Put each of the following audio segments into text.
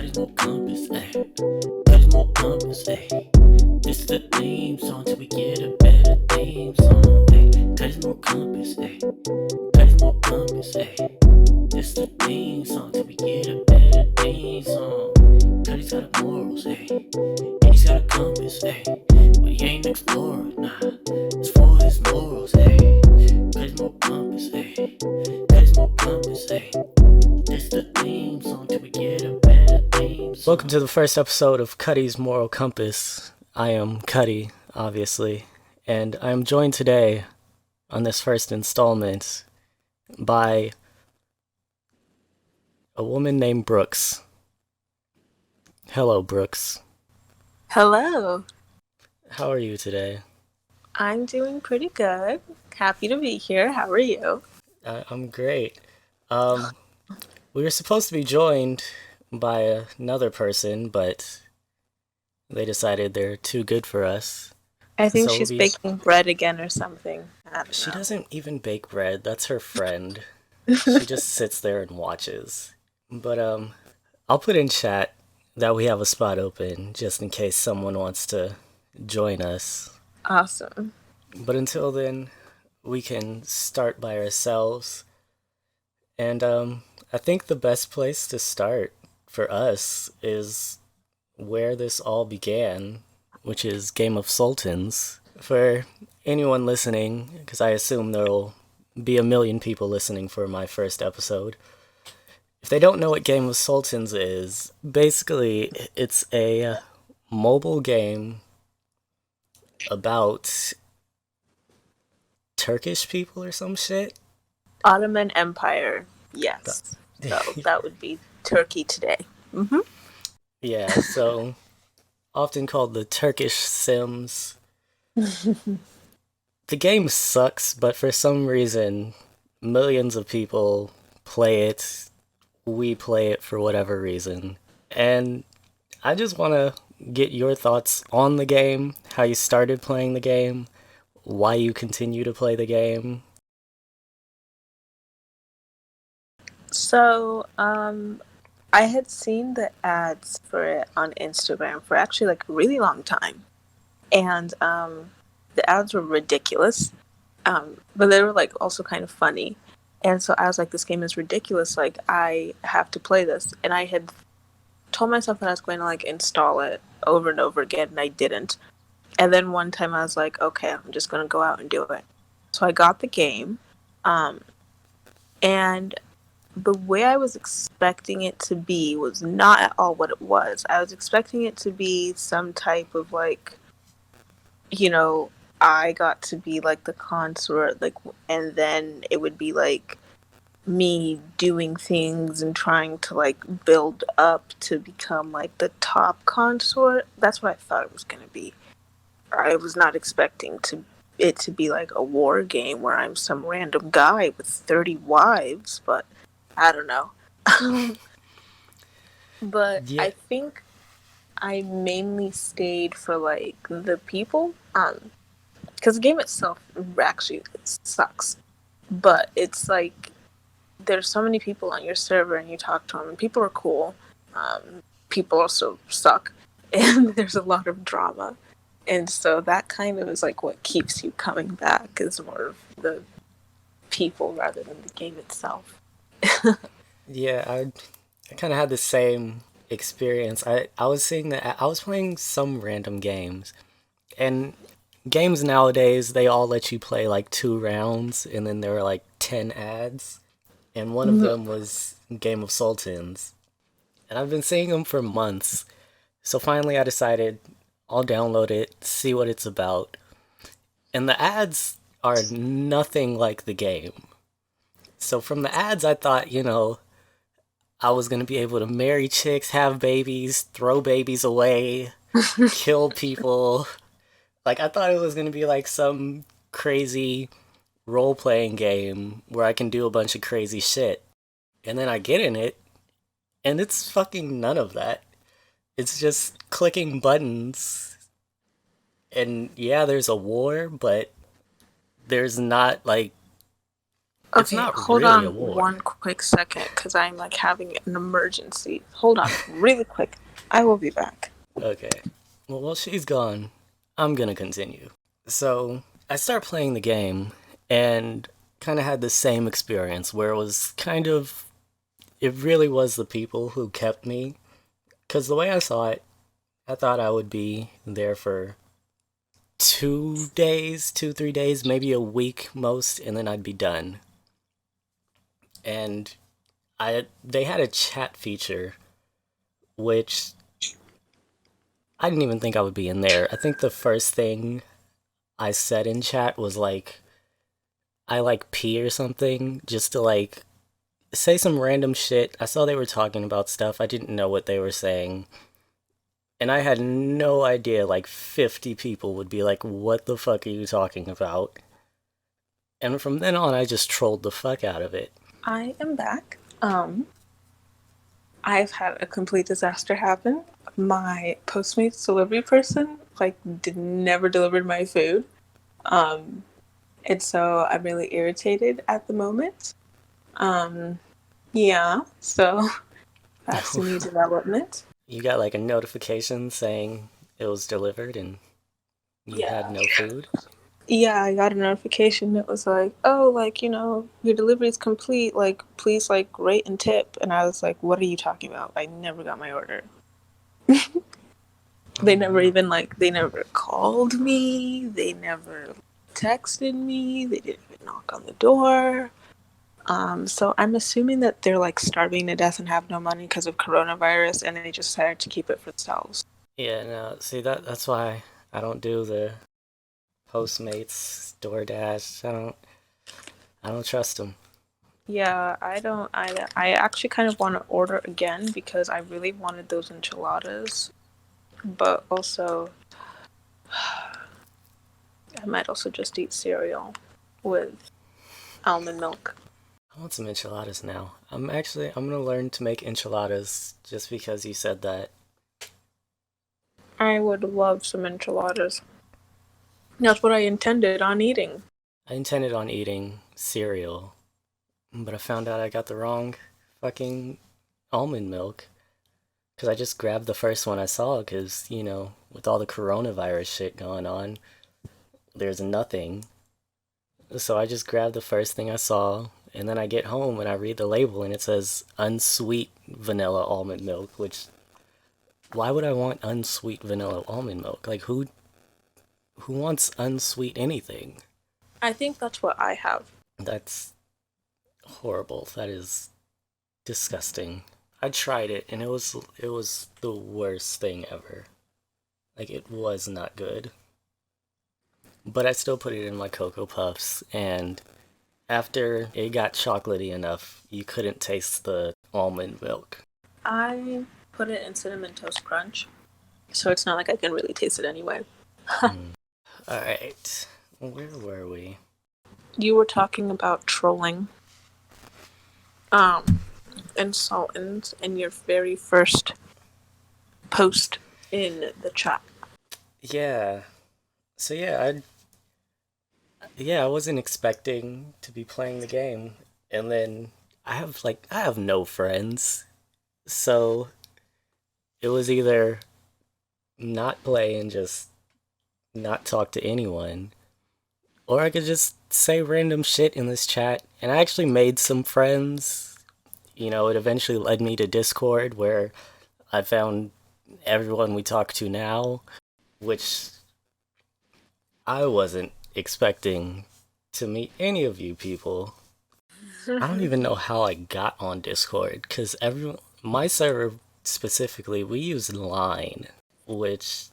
Cuddy's more compass, ayy. Cuddy's more compass, ayy. This the theme song till we get a better theme song, ayy. Cuddy's more compass, ayy. Cuddy's more compass, ayy. This the theme song till we get a better theme song. Cuddy's got morals, ayy. And he's got a compass, ayy. But he ain't an explorer, nah. It's for his morals, ayy. Cuddy's more compass, ayy. Cuddy's more compass, ayy. This the theme song till we get a better theme song. Welcome to the first episode of Cuddy's Moral Compass. I am Cuddy, obviously, and I am joined today on this first installment by a woman named Brooks. Hello, Brooks. Hello. How are you today? I'm doing pretty good. Happy to be here. How are you? I'm great. We were supposed to be joined by another person, but they decided they're too good for us. I think she's baking bread again or something. I don't know. She doesn't even bake bread. That's her friend. She just sits there and watches. But I'll put in chat that we have a spot open just in case someone wants to join us. Awesome. But until then, we can start by ourselves. And I think the best place to start for us is where this all began, which is Game of Sultans. For anyone listening, because I assume there'll be a million people listening for my first episode. If they don't know what Game of Sultans is, basically it's a mobile game about Turkish people or some shit. Ottoman Empire. Yes. So that would be Turkey today. Mm-hmm. Yeah, so often called the Turkish Sims. The game sucks, but for some reason, millions of people play it. We play it for whatever reason. And I just want to get your thoughts on the game, how you started playing the game, why you continue to play the game. So, I had seen the ads for it on Instagram for actually like a really long time. And the ads were ridiculous. But they were like also kind of funny. And so I was like, this game is ridiculous. Like, I have to play this. And I had told myself that I was going to like install it over and over again, and I didn't. And then one time I was like, okay, I'm just going to go out and do it. So I got the game. And the way I was expecting it to be was not at all what it was. I was expecting it to be some type of like, I got to be like the consort, like, and then it would be like me doing things and trying to like build up to become like the top consort. That's what I thought it was going to be. I was not expecting it to be like a war game where I'm some random guy with 30 wives, but I don't know. But yeah. I think I mainly stayed for like the people, because the game itself actually sucks, but it's like there's so many people on your server and you talk to them and people are cool. People also suck and there's a lot of drama, and so that kind of is like what keeps you coming back, is more of the people rather than the game itself. Yeah, I kind of had the same experience. I was seeing that I was playing some random games, and games nowadays they all let you play like 2 rounds, and then there were like 10 ads, and one of them was Game of Sultans, and I've been seeing them for months. So finally, I decided I'll download it, see what it's about, and the ads are nothing like the game. So from the ads, I thought, I was going to be able to marry chicks, have babies, throw babies away, kill people. Like, I thought it was going to be like some crazy role-playing game where I can do a bunch of crazy shit. And then I get in it, and it's fucking none of that. It's just clicking buttons. And yeah, there's a war, but there's not like It's Okay, not hold really on a war. one quick second because I'm like having an emergency. Hold on, really quick. I will be back. Okay. Well, while she's gone, I'm gonna continue. So, I start playing the game and kind of had the same experience where it was kind of. It really was the people who kept me. Because the way I saw it, I thought I would be there for 2 days, 3 days, maybe a week most, and then I'd be done. And they had a chat feature, which I didn't even think I would be in there. I think the first thing I said in chat was like, I like pee or something, just to like say some random shit. I saw they were talking about stuff. I didn't know what they were saying. And I had no idea like 50 people would be like, what the fuck are you talking about? And from then on, I just trolled the fuck out of it. I am back. I've had a complete disaster happen. My Postmates delivery person like did never delivered my food. Um, and so I'm really irritated at the moment. Um, yeah, so that's a new development. You got like a notification saying it was delivered and you had Yeah. no food? Yeah, I got a notification that was like, "Oh, like, your delivery is complete. Like, please, like, rate and tip." And I was like, "What are you talking about? I never got my order." Oh no. They never called me. They never texted me. They didn't even knock on the door. So I'm assuming that they're like starving to death and have no money because of coronavirus, and they just decided to keep it for themselves. Yeah, no, see that's why I don't do the Postmates, DoorDash. I don't trust them. Yeah, I don't either. I actually kind of want to order again because I really wanted those enchiladas, but also I might also just eat cereal with almond milk. I want some enchiladas now. I'm gonna learn to make enchiladas just because you said that. I would love some enchiladas. That's what I intended on eating. I intended on eating cereal, but I found out I got the wrong fucking almond milk. Because I just grabbed the first one I saw, because, with all the coronavirus shit going on, there's nothing. So I just grabbed the first thing I saw, and then I get home and I read the label and it says unsweet vanilla almond milk, which, why would I want unsweet vanilla almond milk? Like, who wants unsweet anything? I think that's what I have. That's horrible. That is disgusting. I tried it and it was the worst thing ever. Like, it was not good. But I still put it in my Cocoa Puffs, and after it got chocolatey enough, you couldn't taste the almond milk. I put it in cinnamon toast crunch, so it's not like I can really taste it anyway. Mm. Alright, where were we? You were talking about trolling, um, and Sultans in your very first post in the chat. Yeah, so yeah, I wasn't expecting to be playing the game, and then I have no friends, so it was either not play and just not talk to anyone, or I could just say random shit in this chat. And I actually made some friends. It eventually led me to Discord, where I found everyone we talk to now, which I wasn't expecting to meet any of you people. I don't even know how I got on Discord, because my server specifically, we use Line, which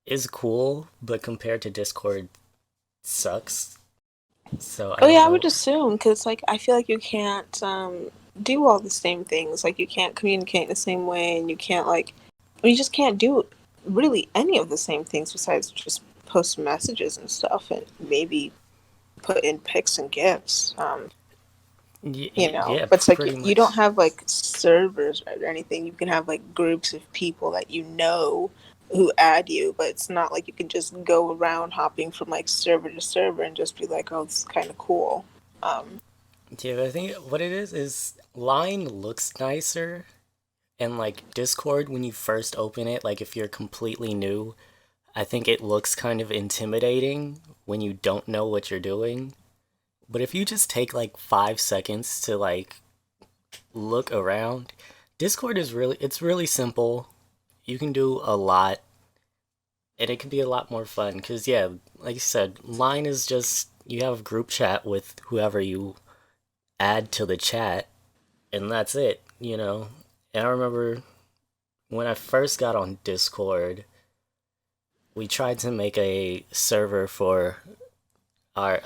is cool, but compared to Discord, sucks. So I Oh yeah, don't I would know. assume because like I feel like you can't do all the same things. Like you can't communicate the same way, and you can't you just can't do really any of the same things besides just post messages and stuff, and maybe put in pics and gifs. Yeah, But it's like pretty you don't much. have like servers or anything. You can have like groups of people that you know who add you, but it's not like you can just go around hopping from like server to server and just be like, oh, this is kind of cool. Um, Yeah, but I think what it is Line looks nicer, and like Discord when you first open it, like if you're completely new, I think it looks kind of intimidating when you don't know what you're doing. But if you just take like 5 seconds to like look around, Discord is it's really simple. You can do a lot, and it can be a lot more fun. Because, yeah, like you said, Line is just you have group chat with whoever you add to the chat, and that's it. And I remember when I first got on Discord, we tried to make a server for our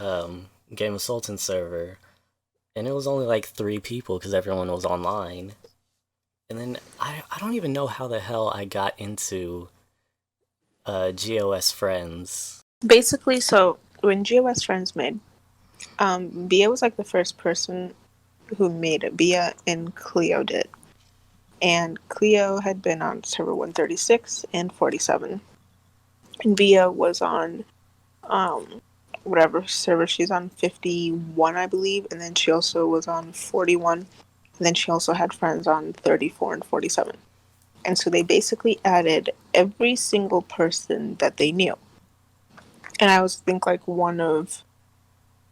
Game of Sultan server, and it was only like 3 people because everyone was online. And then I don't even know how the hell I got into GOS Friends. Basically, so when GOS Friends made, Bia was like the first person who made it. Bia and Cleo did. And Cleo had been on server 136 and 47. And Bia was on um, whatever server she's on, 51, I believe. And then she also was on 41. And then she also had friends on 34 and 47. And so they basically added every single person that they knew. And I was, think, like one of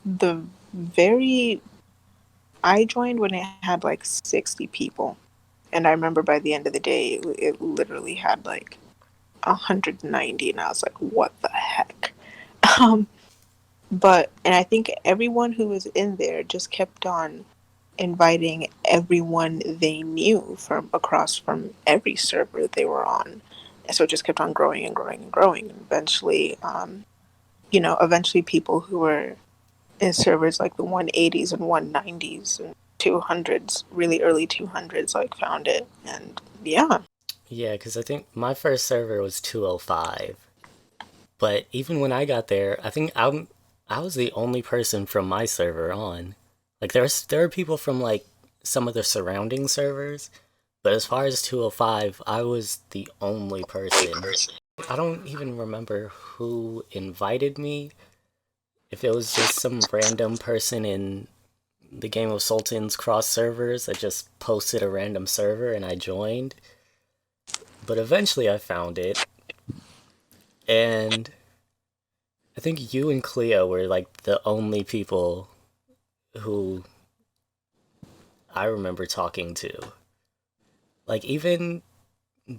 the very. I joined when it had like 60 people. And I remember by the end of the day, it literally had like 190. And I was like, what the heck? Um, and I think everyone who was in there just kept on inviting everyone they knew from across from every server they were on. And so it just kept on growing and growing and growing. And eventually, eventually people who were in servers like the 180s and 190s and 200s, really early 200s, like found it. And yeah. Yeah, because I think my first server was 205. But even when I got there, I was the only person from my server on. Like there are people from like some of the surrounding servers, but as far as 205, I was the only person. I don't even remember who invited me. If it was just some random person in the Game of Sultan's cross servers that just posted a random server and I joined. But eventually I found it, and I think you and Cleo were like the only people who I remember talking to. Like even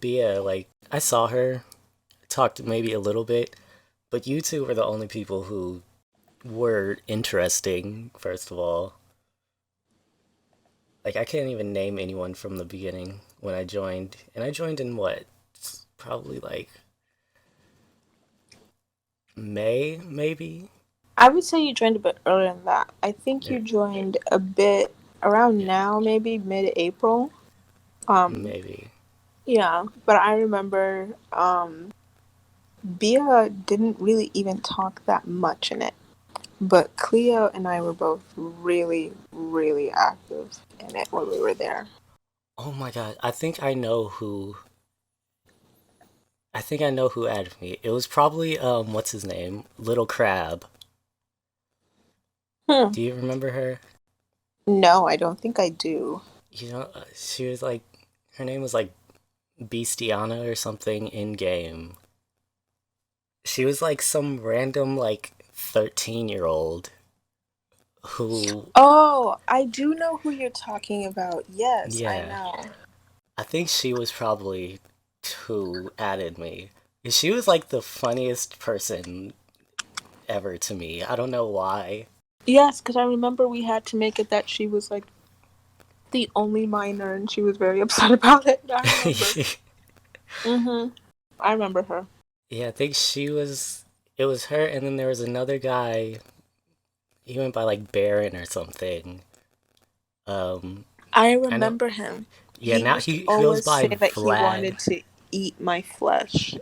Bia, like I saw her, talked maybe a little bit, but you two were the only people who were interesting, first of all. Like I can't even name anyone from the beginning when I joined. And I joined in what? Probably like May, maybe? I would say you joined a bit earlier than that. I think Yeah, you joined a bit around yeah, now, maybe mid April. Um, maybe. yeah, but I remember Bia didn't really even talk that much in it. But Cleo and I were both really, really active in it when we were there. Oh my god, I think I know who added me. It was probably what's his name? Little Crab. Hmm. Do you remember her? No, I don't think I do. She was like her name was like Beastiana or something in game. She was like some random like 13-year-old who, Oh, I do know who you're talking about. Yes, I yeah, know. I think she was probably who added me. She was like the funniest person ever to me. I don't know why. Yes, because I remember we had to make it that she was like the only minor, and she was very upset about it. I remember. Mhm. I remember her. Yeah, I think she was. It was her, and then there was another guy. He went by like Baron or something. Um, I I know. remember him. Yeah, He now used to he goes always by say that he Vlad. wanted to eat my flesh.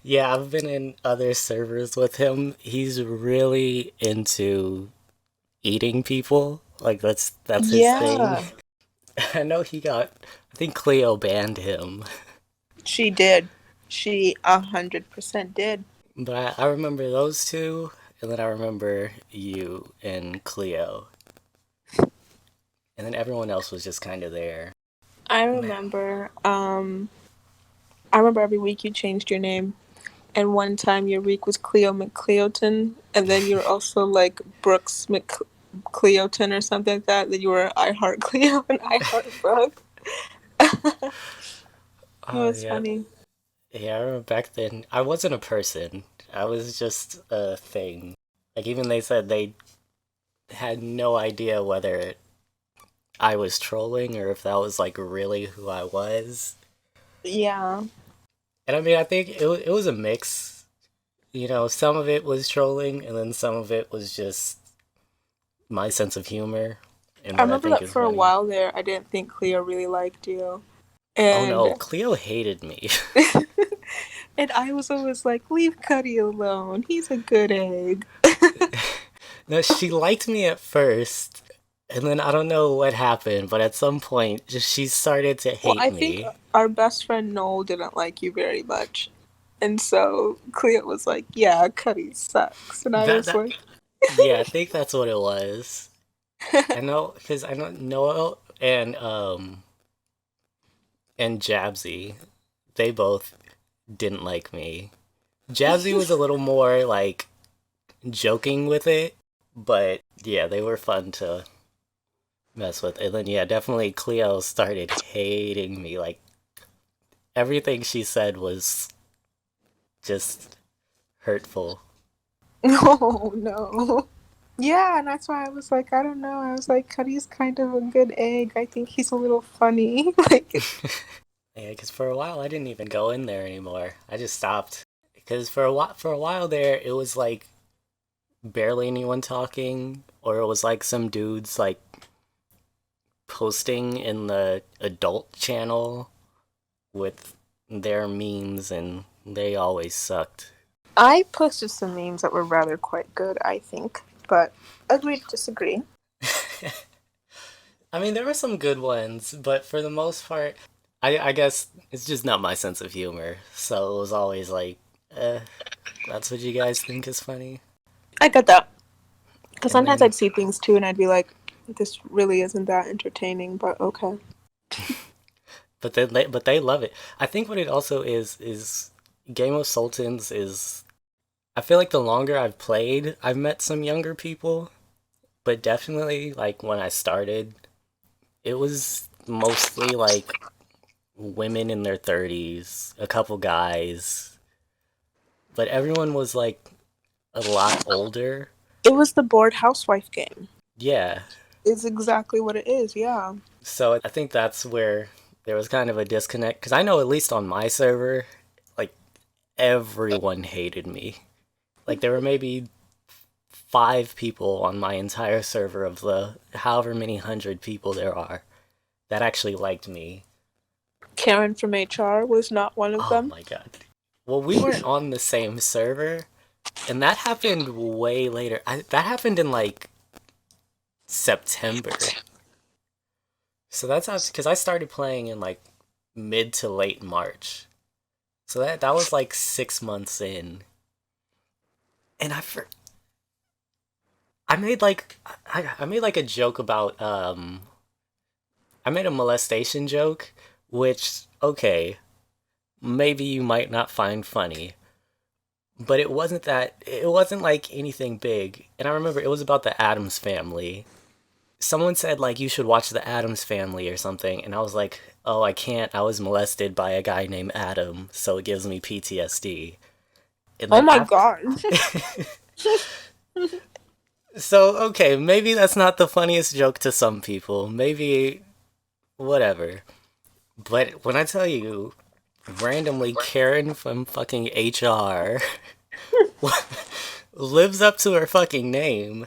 Yeah, I've been in other servers with him. He's really into eating people. Like that's his thing. Yeah, I know he got. I think Cleo banned him, she did. She 100% did. but I remember those two, and then I remember you and Cleo. and then everyone else was just kind of there. I Man, remember. I remember every week you changed your name, and one time your week was Cleo McCleoton, and then you're also like Brooks McCleoton or something like that. Then you were I Heart Cleo and I Heart Brooke. It oh was yeah, funny. yeah. I remember back then I wasn't a person. I was just a thing. Like even they said they had no idea whether I was trolling or if that was like really who I was. Yeah. And I mean, I think it was a mix. You know, some of it was trolling, and then some of it was just my sense of humor and I what I remember think that is for a funny. while there, I didn't think Cleo really liked you. Oh no, And Cleo hated me. and I was always like, leave Cuddy alone. He's a good egg. No, she liked me at first, and then I don't know what happened, but at some point, just she started to Well, hate I think me. our best friend Noel didn't like you very much. And so Cleo was like, yeah, Cuddy sucks. And I That was that like, yeah, I think that's what it was. I know because I know Noel and Jabsy, they both didn't like me. Jabsy was a little more like joking with it, but yeah, they were fun to mess with. And then yeah, definitely Cleo started hating me. Like everything she said was just hurtful. no, no. Yeah, and that's why I was like, I don't know. I was like, Cuddy's kind of a good egg. I think he's a little funny. Like, Yeah, because for a while I didn't even go in there anymore. I just stopped because for a while there it was like barely anyone talking, or it was like some dudes like posting in the adult channel with their memes, and they always sucked. I posted some memes that were rather quite good, I think. But agree to disagree. I mean, there were some good ones, but for the most part, I guess it's just not my sense of humor. So it was always like, eh, that's what you guys think is funny. I get that. Because And sometimes then, I'd see things too and I'd be like, this really isn't that entertaining, but okay. but they love it. I think what it also is Game of Sultans is. I feel like the longer I've played, I've met some younger people, but definitely like when I started, it was mostly like women in their 30s, a couple guys, but everyone was like a lot older. It was the bored housewife game. Yeah. Is exactly what it is, yeah. So I think that's where there was kind of a disconnect because I know at least on my server, like everyone hated me. Like there were maybe 5 people on my entire server of the however many hundred people there are that actually liked me. Karen from HR was not one of Oh them. my god. Well, we weren't on the same server, and that happened way later. That happened in like September. So that's how, because I started playing in like mid to late March. So that was like 6 months in, and I made like I made like a joke about I made a molestation joke, which okay, maybe you might not find funny, but it wasn't like anything big. And I remember it was about the Addams family. Someone said like you should watch the Addams family or something, and I was like, "Oh, I can't. I was molested by a guy named Adam, so it gives me PTSD." And Oh then my after god. So, okay, maybe that's not the funniest joke to some people. Maybe whatever. But when I tell you randomly Karen from fucking HR lives up to her fucking name,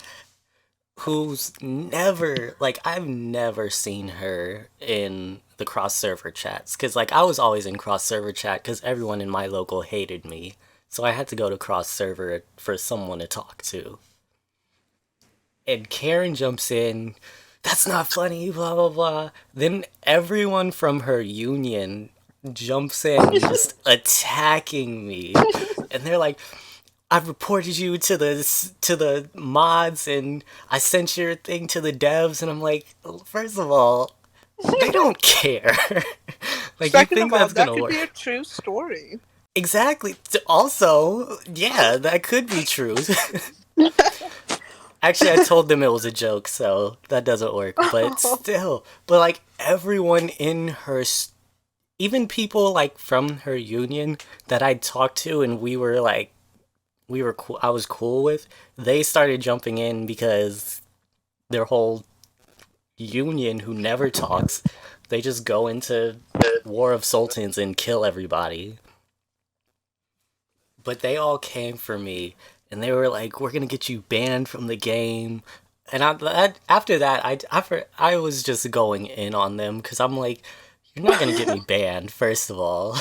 who's never like I've never seen her in the cross server chats cuz like I was always in cross server chat cuz everyone in my local hated me. So I had to go to cross server for someone to talk to. And Karen jumps in, that's not funny, blah blah blah. Then everyone from her union jumps in just attacking me. And they're like, I've reported you to the mods, and I sent your thing to the devs, and I'm like, first of all, they don't care. Like, you Second think of all, that's that gonna could be a work? true story. Exactly. Also, yeah, that could be true. Actually, I told them it was a joke, so that doesn't work. But still, but like everyone in her, even people like from her union that I talked to, and we were cool. I was cool with. They started jumping in because their whole union, who never talks, they just go into War of Sultans and kill everybody. But they all came for me, and they were like, "We're gonna get you banned from the game." And after that, I was just going in on them because I'm like, "You're not gonna get me banned, first of all."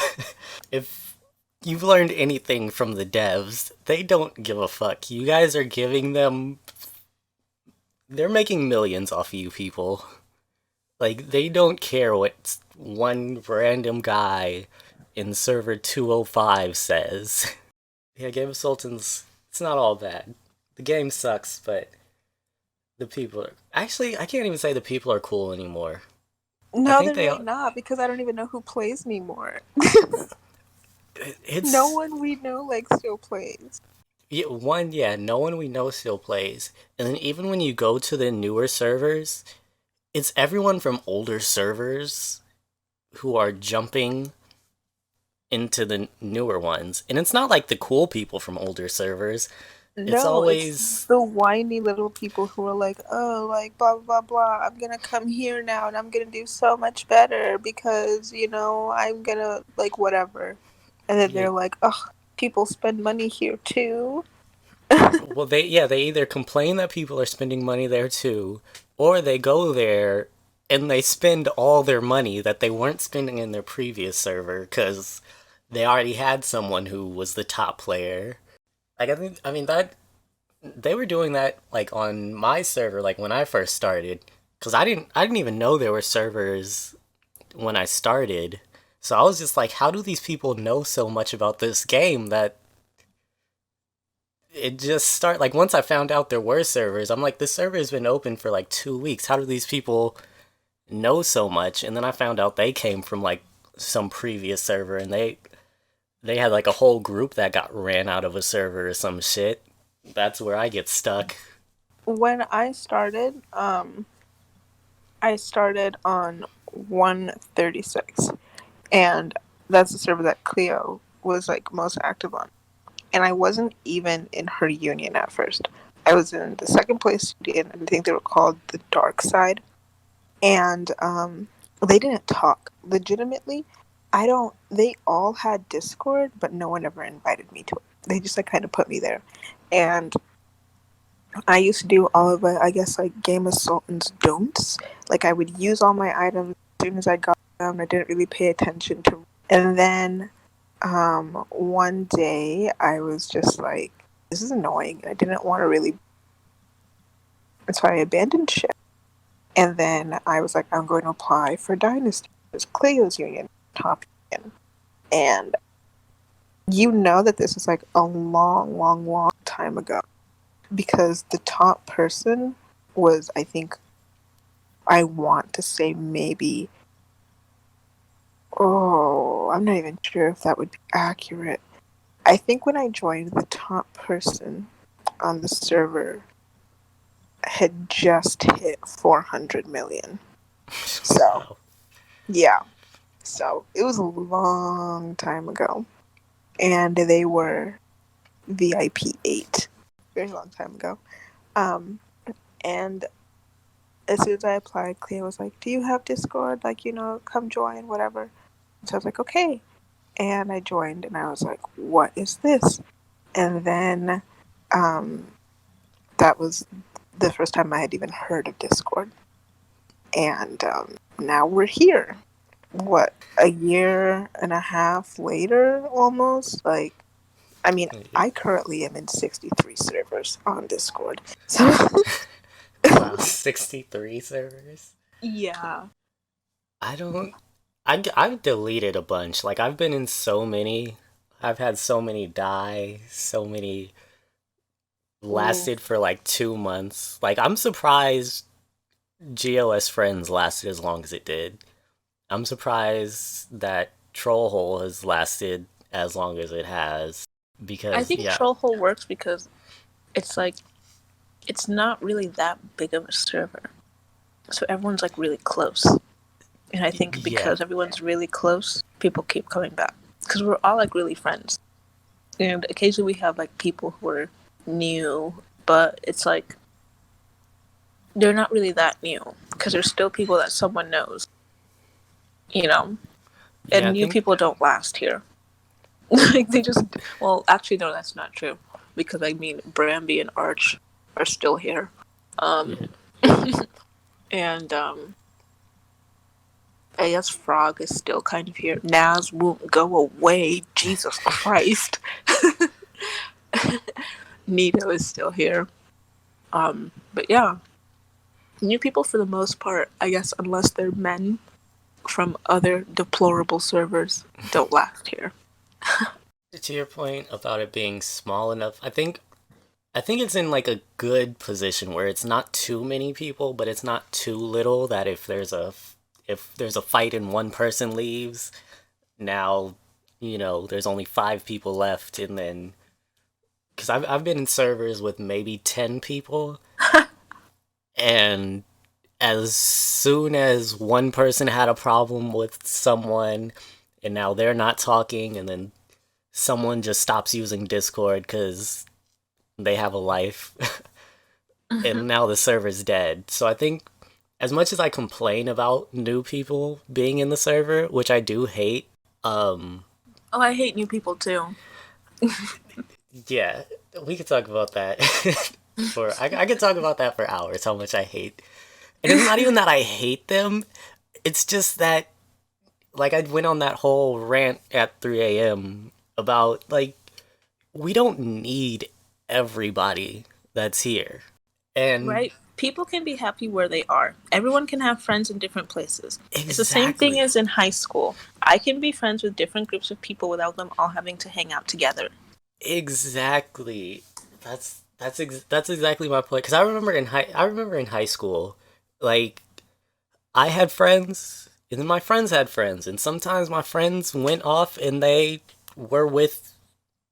If you've learned anything from the devs, they don't give a fuck. You guys are giving them. They're making millions off of you people. Like, they don't care what one random guy in server 205 says. Yeah, Game of Sultans, it's not all bad. The game sucks, but the people are. Actually, I can't even say the people are cool anymore. I No, think they're they really are. not because I don't even know who plays anymore. No It's. one we know like still plays. Yeah, one, yeah, no one we know still plays. And then even when you go to the newer servers, it's everyone from older servers who are jumping into the newer ones. And it's not like the cool people from older servers. It's No, it's always. the whiny little people who are like, oh, like blah blah blah. I'm gonna come here now and I'm gonna do so much better because I'm gonna like whatever. And then Yeah, they're like, oh, people spend money here too. well, they either complain that people are spending money there too, or they go there and they spend all their money that they weren't spending in their previous server because they already had someone who was the top player. Like, I mean that they were doing that like on my server, like when I first started, because I didn't even know there were servers when I started. So I was just like, how do these people know so much about this game that it just start like once I found out there were servers, I'm like, this server has been open for like 2 weeks. How do these people know so much? And then I found out they came from like some previous server, and they had like a whole group that got ran out of a server or some shit. That's where I get stuck. When I started on 136, and that's the server that Cleo was like most active on. And I wasn't even in her union at first. I was in the second place union, and I think they were called the Dark Side. And they didn't talk. Legitimately, I don't. They all had Discord, but no one ever invited me to it. They just like kind of put me there, and I used to do all of it. I guess like Game of Sultan's don'ts. Like I would use all my items as soon as I got them. I didn't really pay attention to. And then one day I was just like, this is annoying. I didn't want to really, and so I abandoned ship. And then I was like, I'm going to apply for Dynasty. It was Cleo's union, top union. And you know that this is like a long, long, long time ago because the top person was, I think, I want to say maybe, oh, I'm not even sure if that would be accurate. I think when I joined, the top person on the server had just hit 400 million. So, Wow. yeah. So, it was a long time ago. And they were VIP 8. Very long time ago. Um, and as soon as I applied, Clea was like, do you have Discord? Like, come join, whatever. So I was like, okay. And I joined and I was like, what is this? And then that was the first time I had even heard of Discord. And now we're here. What, a year and a half later almost? Like, I mean, I currently am in 63 servers on Discord. So, Wow, 63 servers? yeah. I don't. I've deleted a bunch. Like, I've been in so many. I've had so many die, so many Ooh. lasted for like 2 months. Like I'm surprised GOS Friends lasted as long as it did. I'm surprised that Trollhole has lasted as long as it has I because think yeah, Trollhole works because it's like it's not really that big of a server, so everyone's like really close. And I think yeah, because everyone's really close, people keep coming back because we're all like really friends. And occasionally we have like people who are new, but it's like they're not really that new because there's still people that someone knows, you know. yeah. And I new think people don't last here. Like they just well, actually no, that's not true because I mean Bramby and Arch are still here, yeah, um, and I guess Frog is still kind of here. Naz won't go away. Jesus Christ. Nito is still here. But yeah, new people for the most part, I guess, unless they're men from other deplorable servers, don't last here. to your point about it being small enough, I think it's in like a good position where it's not too many people, but it's not too little that if there's a fight and one person leaves, now there's only 5 people left, and then because I've been in servers with maybe 10 people, and as soon as one person had a problem with someone, and now they're not talking, and then someone just stops using Discord because they have a life, and now the server's dead. So I think as much as I complain about new people being in the server, which I do hate, um, Oh, I hate new people too. yeah, we could talk about that I could talk about that for hours. How much I hate, and it's not even that I hate them. It's just that like I went on that whole rant at 3 a.m. about like we don't need everybody that's here, and Right? People can be happy where they are. Everyone can have friends in different places. It's the same thing exactly, as in high school. I can be friends with different groups of people without them all having to hang out together. exactly. That's exactly my point. Because I remember in high school, like I had friends, and then my friends had friends, and sometimes my friends went off and they were with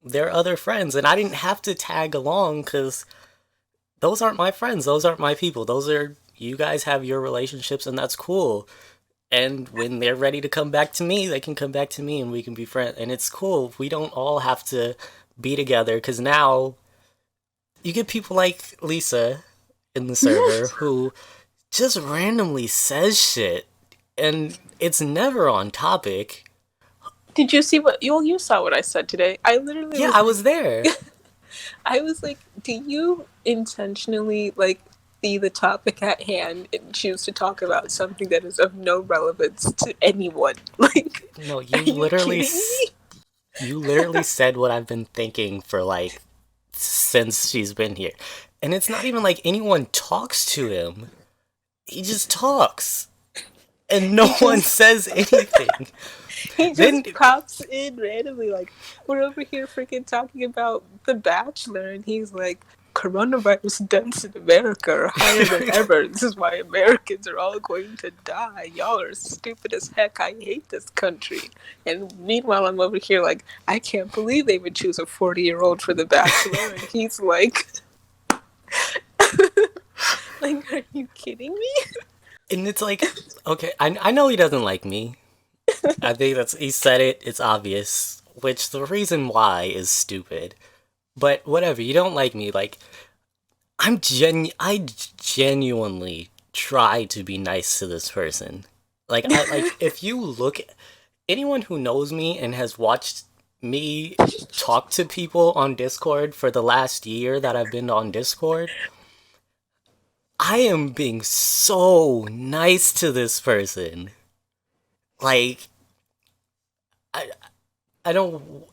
their other friends, and I didn't have to tag along because those aren't my friends. Those aren't my people. Those are you guys have your relationships, and that's cool. And when they're ready to come back to me, they can come back to me, and we can be friends. And it's cool. We don't all have to be together because now you get people like Lisa in the server who just randomly says shit, and it's never on topic. Did you see what you saw what I said today? I literally Yeah, was I like was there. I was like, do you intentionally like see the topic at hand and choose to talk about something that is of no relevance to anyone? Like, No, are you kidding me? you literally said what I've been thinking for like since she's been here. And it's not even like anyone talks to him. He just talks and no He one just says anything. he Then just pops in randomly like we're over here freaking talking about The Bachelor and he's like coronavirus deaths in America are higher than ever. This is why Americans are all going to die. Y'all are stupid as heck. I hate this country. And meanwhile, I'm over here like, I can't believe they would choose a 40-year-old for The Bachelor. And he's like, are you kidding me? and it's like okay, I know he doesn't like me. I think that's he said it, it's obvious, which the reason why is stupid. But whatever, you don't like me, like I genuinely try to be nice to this person. Like if you look anyone who knows me and has watched me talk to people on Discord for the last year that I've been on Discord, I am being so nice to this person. Like I I don't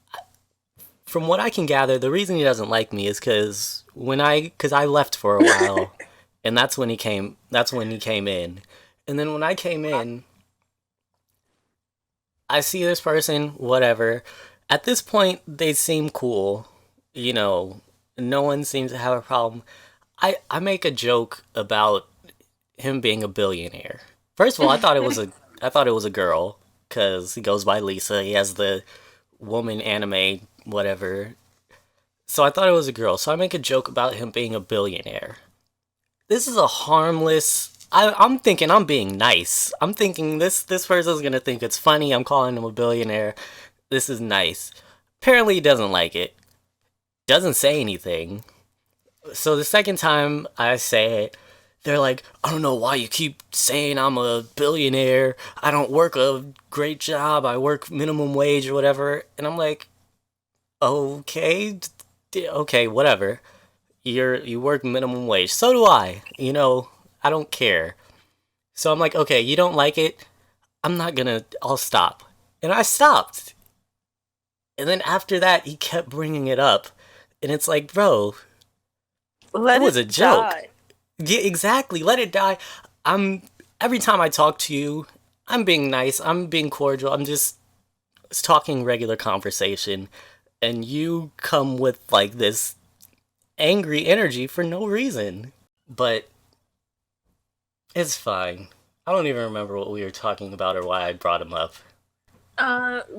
from what I can gather, the reason he doesn't like me is because I left for a while, and that's when he came. That's when he came in, and then when I came in, I see this person, whatever, At this point, they seem cool. You know, no one seems to have a problem. I make a joke about him being a billionaire. First of all, I thought it was a girl because he goes by Lisa. He has the woman anime whatever. So I thought it was a girl. So I make a joke about him being a billionaire. This is a harmless. I'm thinking I'm being nice. I'm thinking this person's gonna think it's funny. I'm calling him a billionaire. This is nice. Apparently, he doesn't like it. Doesn't say anything. So the second time I say it, they're like, I don't know why you keep saying I'm a billionaire. I don't work a great job. I work minimum wage or whatever. And I'm like, okay, okay, whatever. You work minimum wage. So do I. You know, I don't care. So I'm like, okay, you don't like it. I'll stop. And I stopped. And then after that, he kept bringing it up. And it's like, bro, it Let was it a joke. die. Yeah, exactly. Let it die. I'm every time I talk to you, I'm being nice. I'm being cordial. I'm just talking regular conversation, and you come with like this angry energy for no reason. But it's fine. I don't even remember what we were talking about or why I brought him up.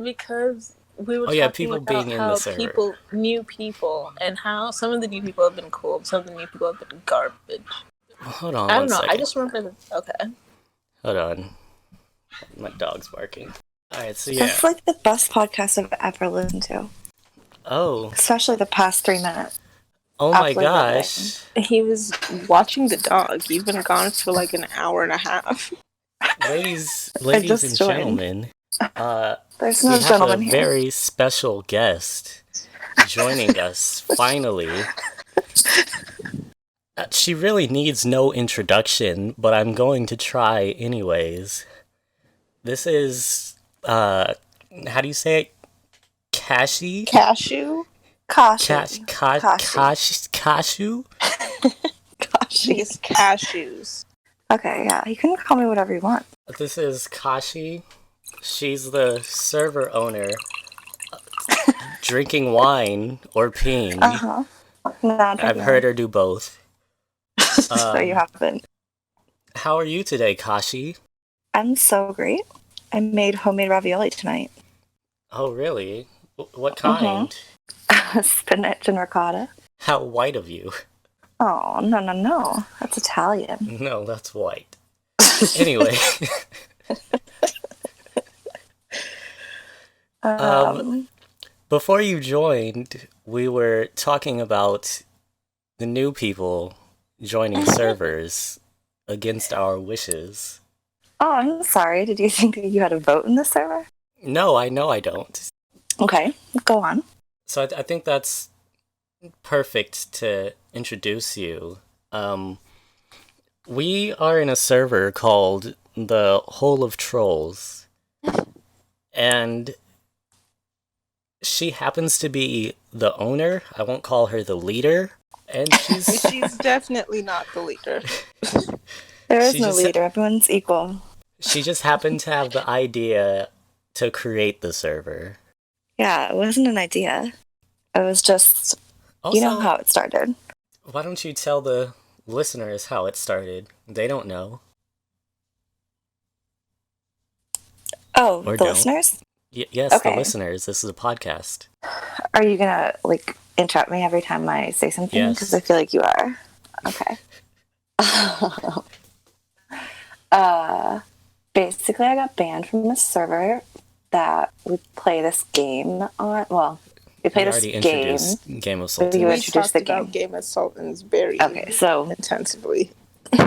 Because we were Oh yeah, talking people about being in the how server. new people, and how some of the new people have been cool, some of the new people have been garbage. Hold on I one don't know. I second. just remember. Okay. Hold on. My dog's barking. All right, so yeah. That's like the best podcast I've ever listened to, Oh, especially the past 3 minutes. oh my Absolutely riveting. gosh. He was watching the dog. You've been gone for like an hour and a half. I Ladies just and joined. gentlemen, uh, There's we no have a gentleman here. very special guest joining us finally. She really needs no introduction, but I'm going to try anyways. This is, how do you say it? Kashi? Cashew. Kashi. Kashu? Kashi. These cashews. Okay, yeah. You can call me whatever you want. This is Kashi. She's the server owner, drinking wine or peeing. Uh-huh. No, I've heard her do both. So you haven't. How are you today, Kashi? I'm so great. I made homemade ravioli tonight. Oh, really? What kind? Spinach and ricotta. How white of you. Oh, no. That's Italian. No, that's white. Anyway. Before you joined, we were talking about the new people joining servers against our wishes. Oh, I'm sorry. Did you think that you had a vote in this server? No, I know I don't. Okay, go on. So I think that's perfect to introduce you. We are in a server called the Hole of Trolls, and she happens to be the owner. I won't call her the leader, and She's definitely not the leader. There is She no just- leader. Everyone's equal. she just happened to have the idea to create the server. Yeah, it wasn't an idea. It was just, Also, you know how it started. why don't you tell the listeners how it started? They don't know. Oh, Or the don't. listeners? Yes, Okay. the listeners. This is a podcast. Are you gonna interrupt me every time I say something? Yes. Because I feel like you are. Okay. Basically, I got banned from this server that we play this game on. Well, we play We this already game. introduced Game of You Sultans. We introduced talked the about game. Game of Sultans very Okay, so intensively.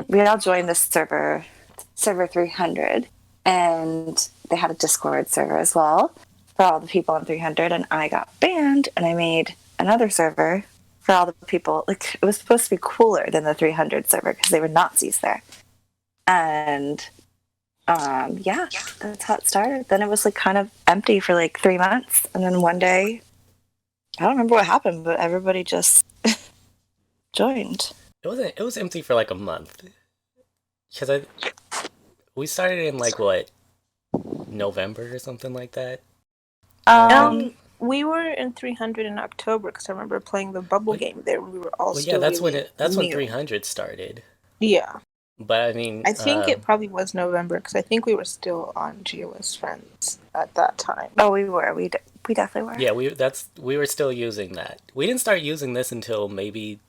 we all joined this server 300, and they had a Discord server as well for all the people on 300, and I got banned, and I made another server for all the people. Like, it was supposed to be cooler than the 300 server because they were Nazis there. And yeah, that's how it started. Then it was kind of empty for 3 months, and then one day, I don't remember what happened, but everybody just joined. It was empty for a month. Because we started in what, November or something like that. Um, We were in 300 in October because I remember playing the bubble game there. We were all Well, yeah, still really that's when new. 300 started. Yeah. But I mean, I think it probably was November because I think we were still on GeoS Friends at that time. Oh, we were. We definitely were. yeah, we were still using that. We didn't start using this until maybe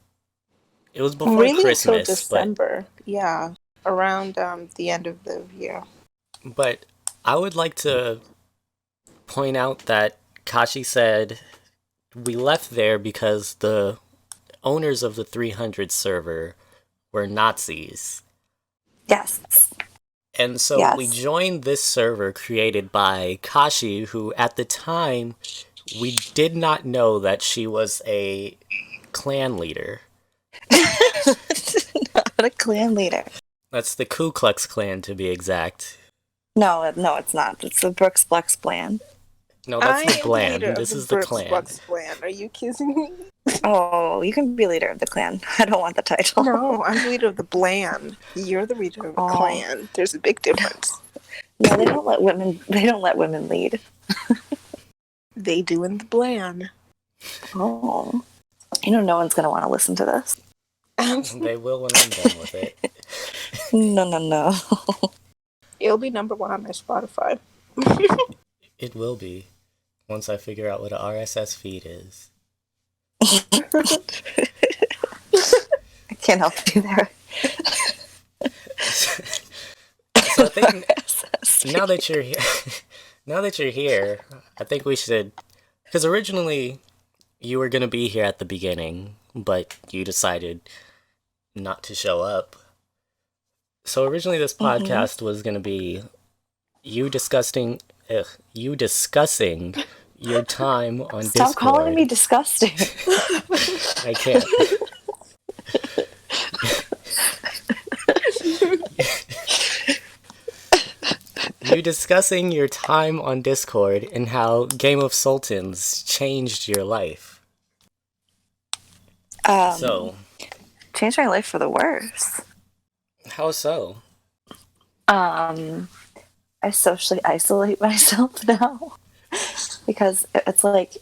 it was before Really until Christmas, December. Yeah. Around the end of the year. but I would like to point out that Kashi said we left there because the owners of the 300 server were Nazis. Yes. And so we joined this server created by Kashi, who at the time we did not know that she was a clan leader. Not a clan leader. That's the Ku Klux Klan to be exact. No, it's not. It's the Brooks Blex Plan. No, that's the I am Bland. leader This of is the the Brooks clan. Bucks Clan. Are you kidding me? Oh, you can be leader of the clan. I don't want the title. No, I'm the leader of the Bland. You're the leader of the clan. There's a big difference. No, they don't let women. They don't let women lead. They do in the Bland. Oh, no one's gonna want to listen to this. They will when I'm done with it. No. It'll be number 1 on my Spotify. It will be once I figure out what an RSS feed is. I can't help you there. So I think now that you're here, I think we should, because originally you were gonna be here at the beginning, but you decided not to show up. So originally this podcast was gonna be you discussing your time on Discord. Stop calling me disgusting. I can't. You discussing your time on Discord and how Game of Sultans changed your life. So, Changed my life for the worse. how so? I socially isolate myself now because it's like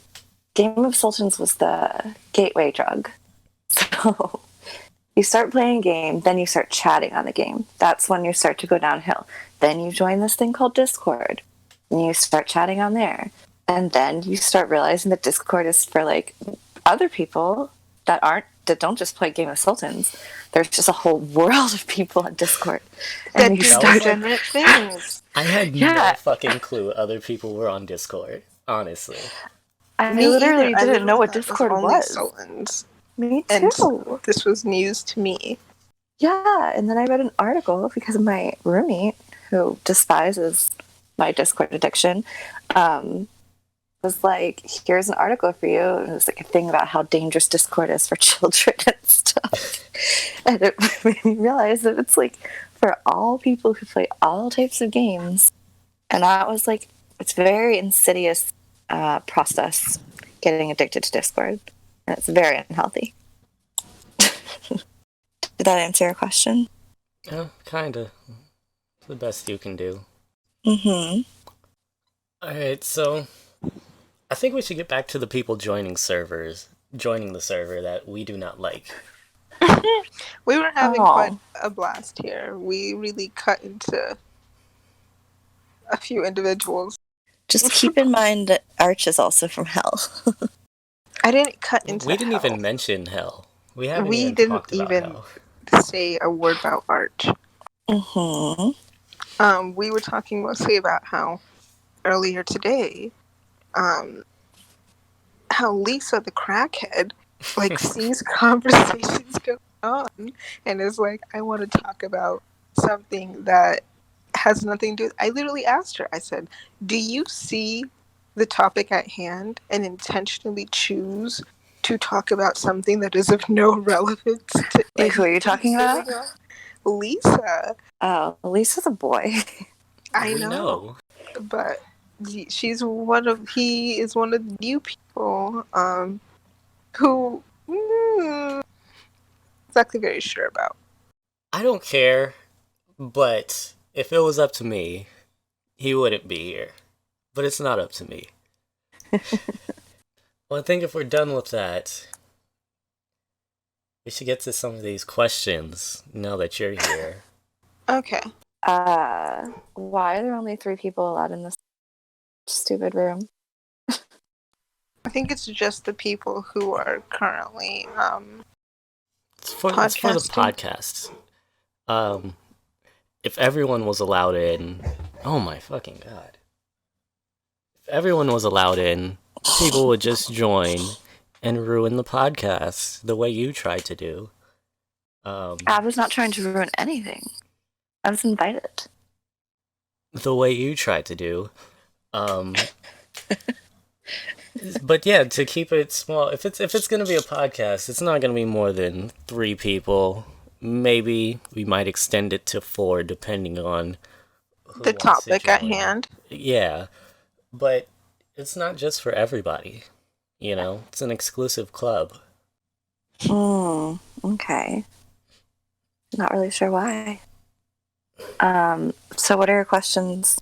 Game of Sultans was the gateway drug. So you start playing a game, then you start chatting on the game. That's when you start to go downhill. Then you join this thing called Discord, and you start chatting on there. And then you start realizing that Discord is for like other people that don't just play Game of Sultans. There's just a whole world of people on Discord. And you start generate things. I had no fucking clue other people were on Discord, honestly. I literally didn't know what Discord was. Sultans. Me too. And this was news to me. Yeah, and then I read an article because of my roommate, who despises my Discord addiction, was like, here's an article for you. And it was like a thing about how dangerous Discord is for children and stuff. And it made me realize that it's like for all people who play all types of games. And that was like, it's a very insidious process, getting addicted to Discord. And it's very unhealthy. Did that answer your question? Yeah, kinda. It's the best you can do. Mm-hmm. Alright, so I think we should get back to the people joining the server that we do not like. We were having quite a blast here. We really cut into a few individuals. Just keep in mind that Arch is also from Hell. I didn't cut into We didn't hell. even mention Hell. We haven't We even didn't talked about even Hell. say a word about Arch. Mm-hmm. We were talking mostly about how earlier today, how Lisa the crackhead like sees conversations going on and is like, I want to talk about something that has nothing to do. I literally asked her, I said, do you see the topic at hand and intentionally choose to talk about something that is of no relevance to Who are you talking about? Lisa. Oh, Lisa's a boy. I know. But he is one of the new people who exactly very sure about. I don't care, but if it was up to me, he wouldn't be here. But it's not up to me. Well, I think if we're done with that, we should get to some of these questions now that you're here. Okay. Why are there only 3 people allowed in this stupid room? I think it's just the people who are currently It's for the podcasting. podcast. Um, if everyone was allowed in, oh my fucking god! If everyone was allowed in, people would just join and ruin the podcast the way you tried to do. I was not trying to ruin anything. I was invited. The way you tried to do. But yeah, to keep it small, if it's gonna be a podcast, it's not gonna be more than 3 people. Maybe we might extend it to 4, depending on who The wants to topic at join. hand. Yeah, but it's not just for everybody. It's an exclusive club. Okay. Not really sure why. So what are your questions?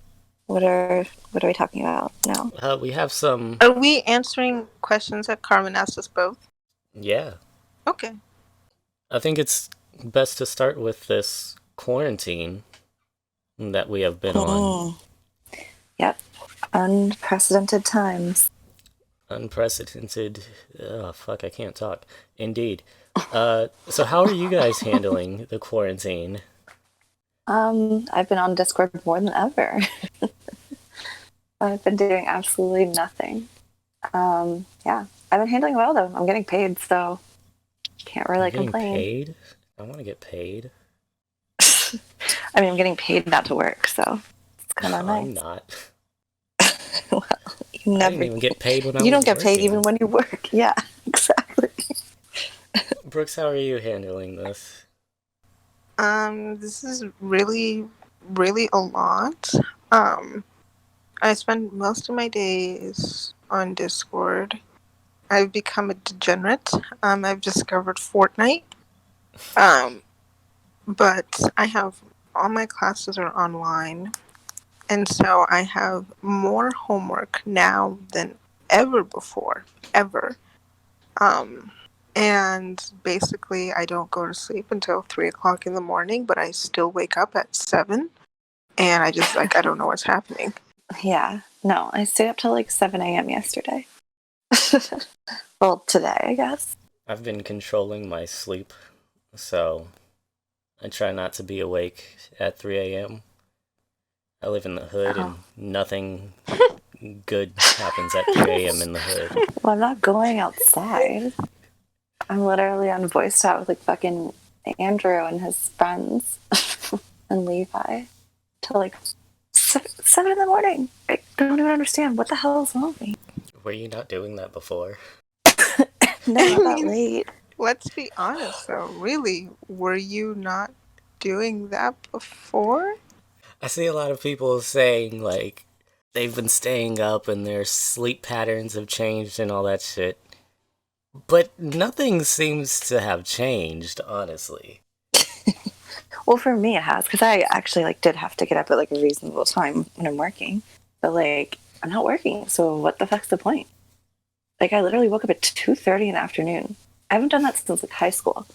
What are we talking about now? We have some. Are we answering questions that Carmen asked us both? Yeah, Okay. I think it's best to start with this quarantine that we have been on. Yep. Unprecedented times. Unprecedented. Oh, fuck, I can't talk. Indeed. So how are you guys handling the quarantine? I've been on Discord more than ever. I've been doing absolutely nothing. Yeah. I've been handling well though. I'm getting paid, so can't really Getting complain. paid? I want to get paid. I mean, I'm getting paid not to work, so it's kind of No, nice. I'm not. Well, you I never. didn't even get paid when I was You don't get paid working. even when you work. Yeah, exactly. Brooks, how are you handling this? This is really, really a lot. I spend most of my days on Discord. I've become a degenerate. I've discovered Fortnite. But I have all my classes are online, and so I have more homework now than ever before, ever. And basically, I don't go to sleep until 3 o'clock in the morning, but I still wake up at 7, and I just I don't know what's happening. Yeah. No, I stayed up till like 7 a.m. yesterday. Well, today, I guess. I've been controlling my sleep, so I try not to be awake at 3 a.m. I live in the hood, and nothing good happens at 3 a.m. in the hood. Well, I'm not going outside. I'm literally on voice chat with like fucking Andrew and his friends and Levi till like 7 in the morning. I don't even understand what the hell is wrong with me. Were you not doing that before? No, not that late. Let's be honest, though. Really, were you not doing that before? I see a lot of people saying, like, they've been staying up and their sleep patterns have changed and all that shit. But nothing seems to have changed, honestly. Well, for me it has, because I actually like did have to get up at like a reasonable time when I'm working. But like I'm not working, so what the fuck's the point? Like I literally woke up at 2:30 in the afternoon. I haven't done that since like high school.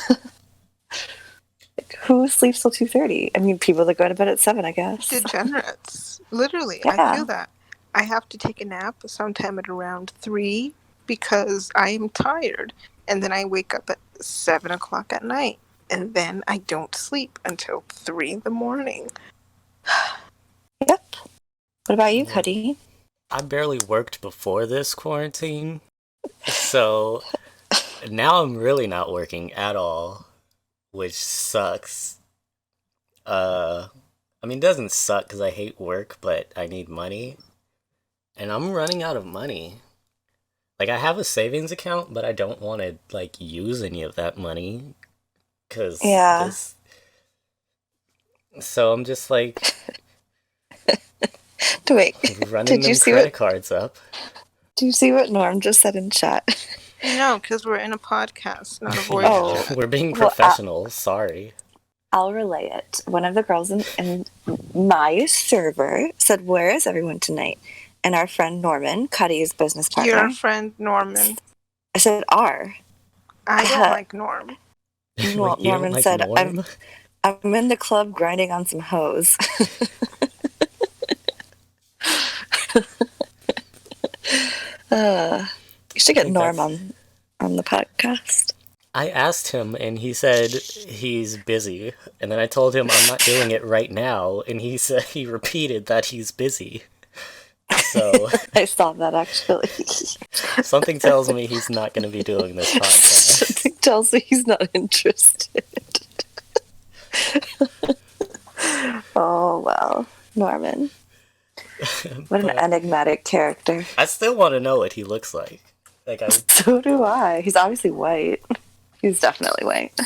Like, who sleeps till 2:30? I mean, people that go to bed at 7, I guess. Degenerates. Literally, Yeah. I feel that. I have to take a nap sometime at around 3 because I am tired. And then I wake up at 7 o'clock at night. And then I don't sleep until 3 in the morning. Yep. What about you, Cuddy? I barely worked before this quarantine, so now I'm really not working at all, which sucks. I mean, it doesn't suck because I hate work, but I need money, and I'm running out of money. Like, I have a savings account, but I don't want to, like, use any of that money, because this... So I'm just, like... Wait, running them credit cards up. Do you see what Norm just said in chat? No, because we're in a podcast, not a voice chat. We're being professional. Sorry. I'll relay it. One of the girls in my server said, "Where is everyone tonight?" and our friend Norman, Cuddy's business Your partner. friend Norman. I said our. I don't like Norm. Wait, you don't Norman like said, Norm? I'm in the club grinding on some hoes. You should get Like Norm that's. on the podcast. I asked him, and he said he's busy. And then I told him I'm not doing it right now, and he said he repeated that he's busy. So I saw that actually. something tells me he's not going to be doing this podcast. Something tells me he's not interested. Oh, well. Norman. What an But enigmatic character. I still want to know what he looks like. Like I, So do I. He's obviously white. He's definitely white.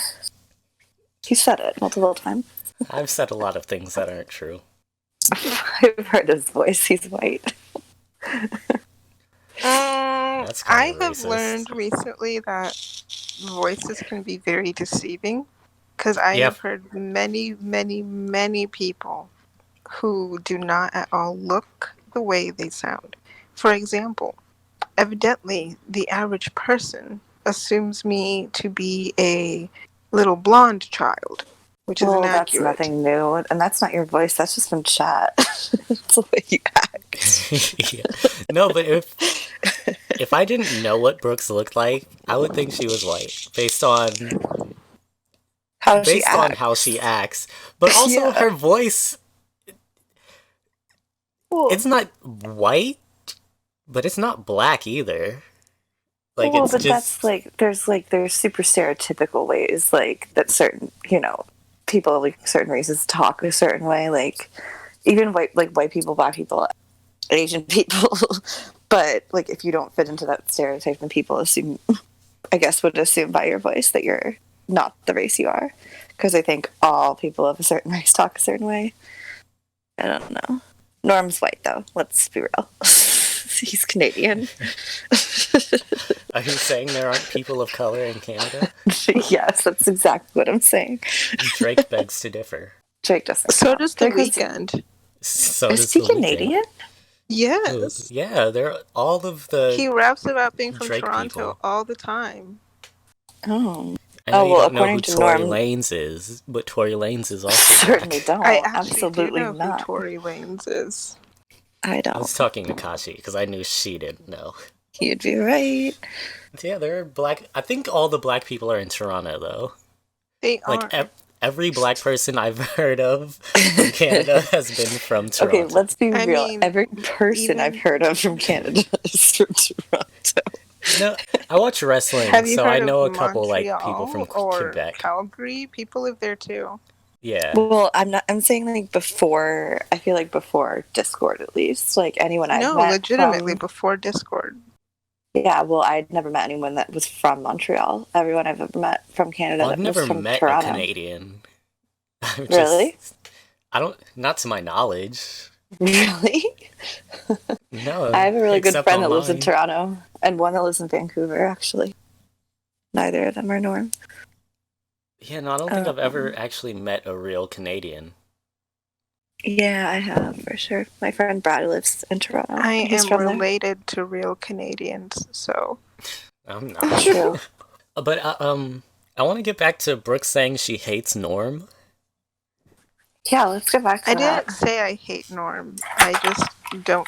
He said it multiple times. I've said a lot of things that aren't true. I've heard his voice. He's white. That's I kind of have racist. learned recently that voices can be very deceiving because I Yeah. have heard many, many, many people who do not at all look the way they sound. For example, evidently the average person assumes me to be a little blonde child, which is Well, that's inaccurate. nothing new. And that's not your voice. That's just from chat. That's the way you act. Yeah. No, but if I didn't know what Brooks looked like, I would think she was white based on How she based on acts. how she acts. But also Yeah. her voice, Well, it's not white, but it's not black either. Like well, it's but just that's there's super stereotypical ways that certain people certain races talk a certain way, even white people, black people, Asian people. But if you don't fit into that stereotype, then people would assume by your voice that you're not the race you are, because I think all people of a certain race talk a certain way. I don't know. Norm's white though. Let's be real. He's Canadian. are you saying there aren't people of color in Canada? Yes, that's exactly what I'm saying. Drake begs to differ. Drake doesn't. So count. does The Drake is- Weeknd. So Is does he the Weeknd. Canadian? Yes. Yeah, they're all of the He raps about being from Drake Toronto people. all the time. Oh, I know Oh, you well, don't know who according to Tory Norm- Lanez is, but Tory Lanez is also certainly black. don't. I actually Absolutely do know not. who Tory Lanez is. I I don't. was talking to Kashi because I knew she didn't know. You'd be right. Yeah, they're black. I think all the black people are in Toronto, though. They Like are. every black person I've heard of from Canada has been from Toronto. Okay, let's be I real. mean, Every person even- I've heard of from Canada is from Toronto. No, I watch wrestling, Have you so heard I know a of couple Montreal people from or Quebec. Calgary? People live there too. Yeah. Well, I'm saying before. I feel like before Discord, at least. Anyone I've No, met legitimately from- before Discord. Yeah, well, I'd never met anyone that was from Montreal. Everyone I've ever met from Canada Well, I've that never was from met Toronto. a Canadian. I'm Really? I don't. Not to my knowledge. Really? No. I have a really good except friend that lives in online. Toronto and one that lives in Vancouver, actually. Neither of them are Norm. Yeah, no, I don't think I've ever actually met a real Canadian. Yeah, I have, for sure. My friend Brad lives in Toronto. I He's am from there. related to real Canadians, so I'm not. True. But I want to get back to Brooke saying she hates Norm. Yeah, let's go back to I that. didn't say I hate Norm. I just don't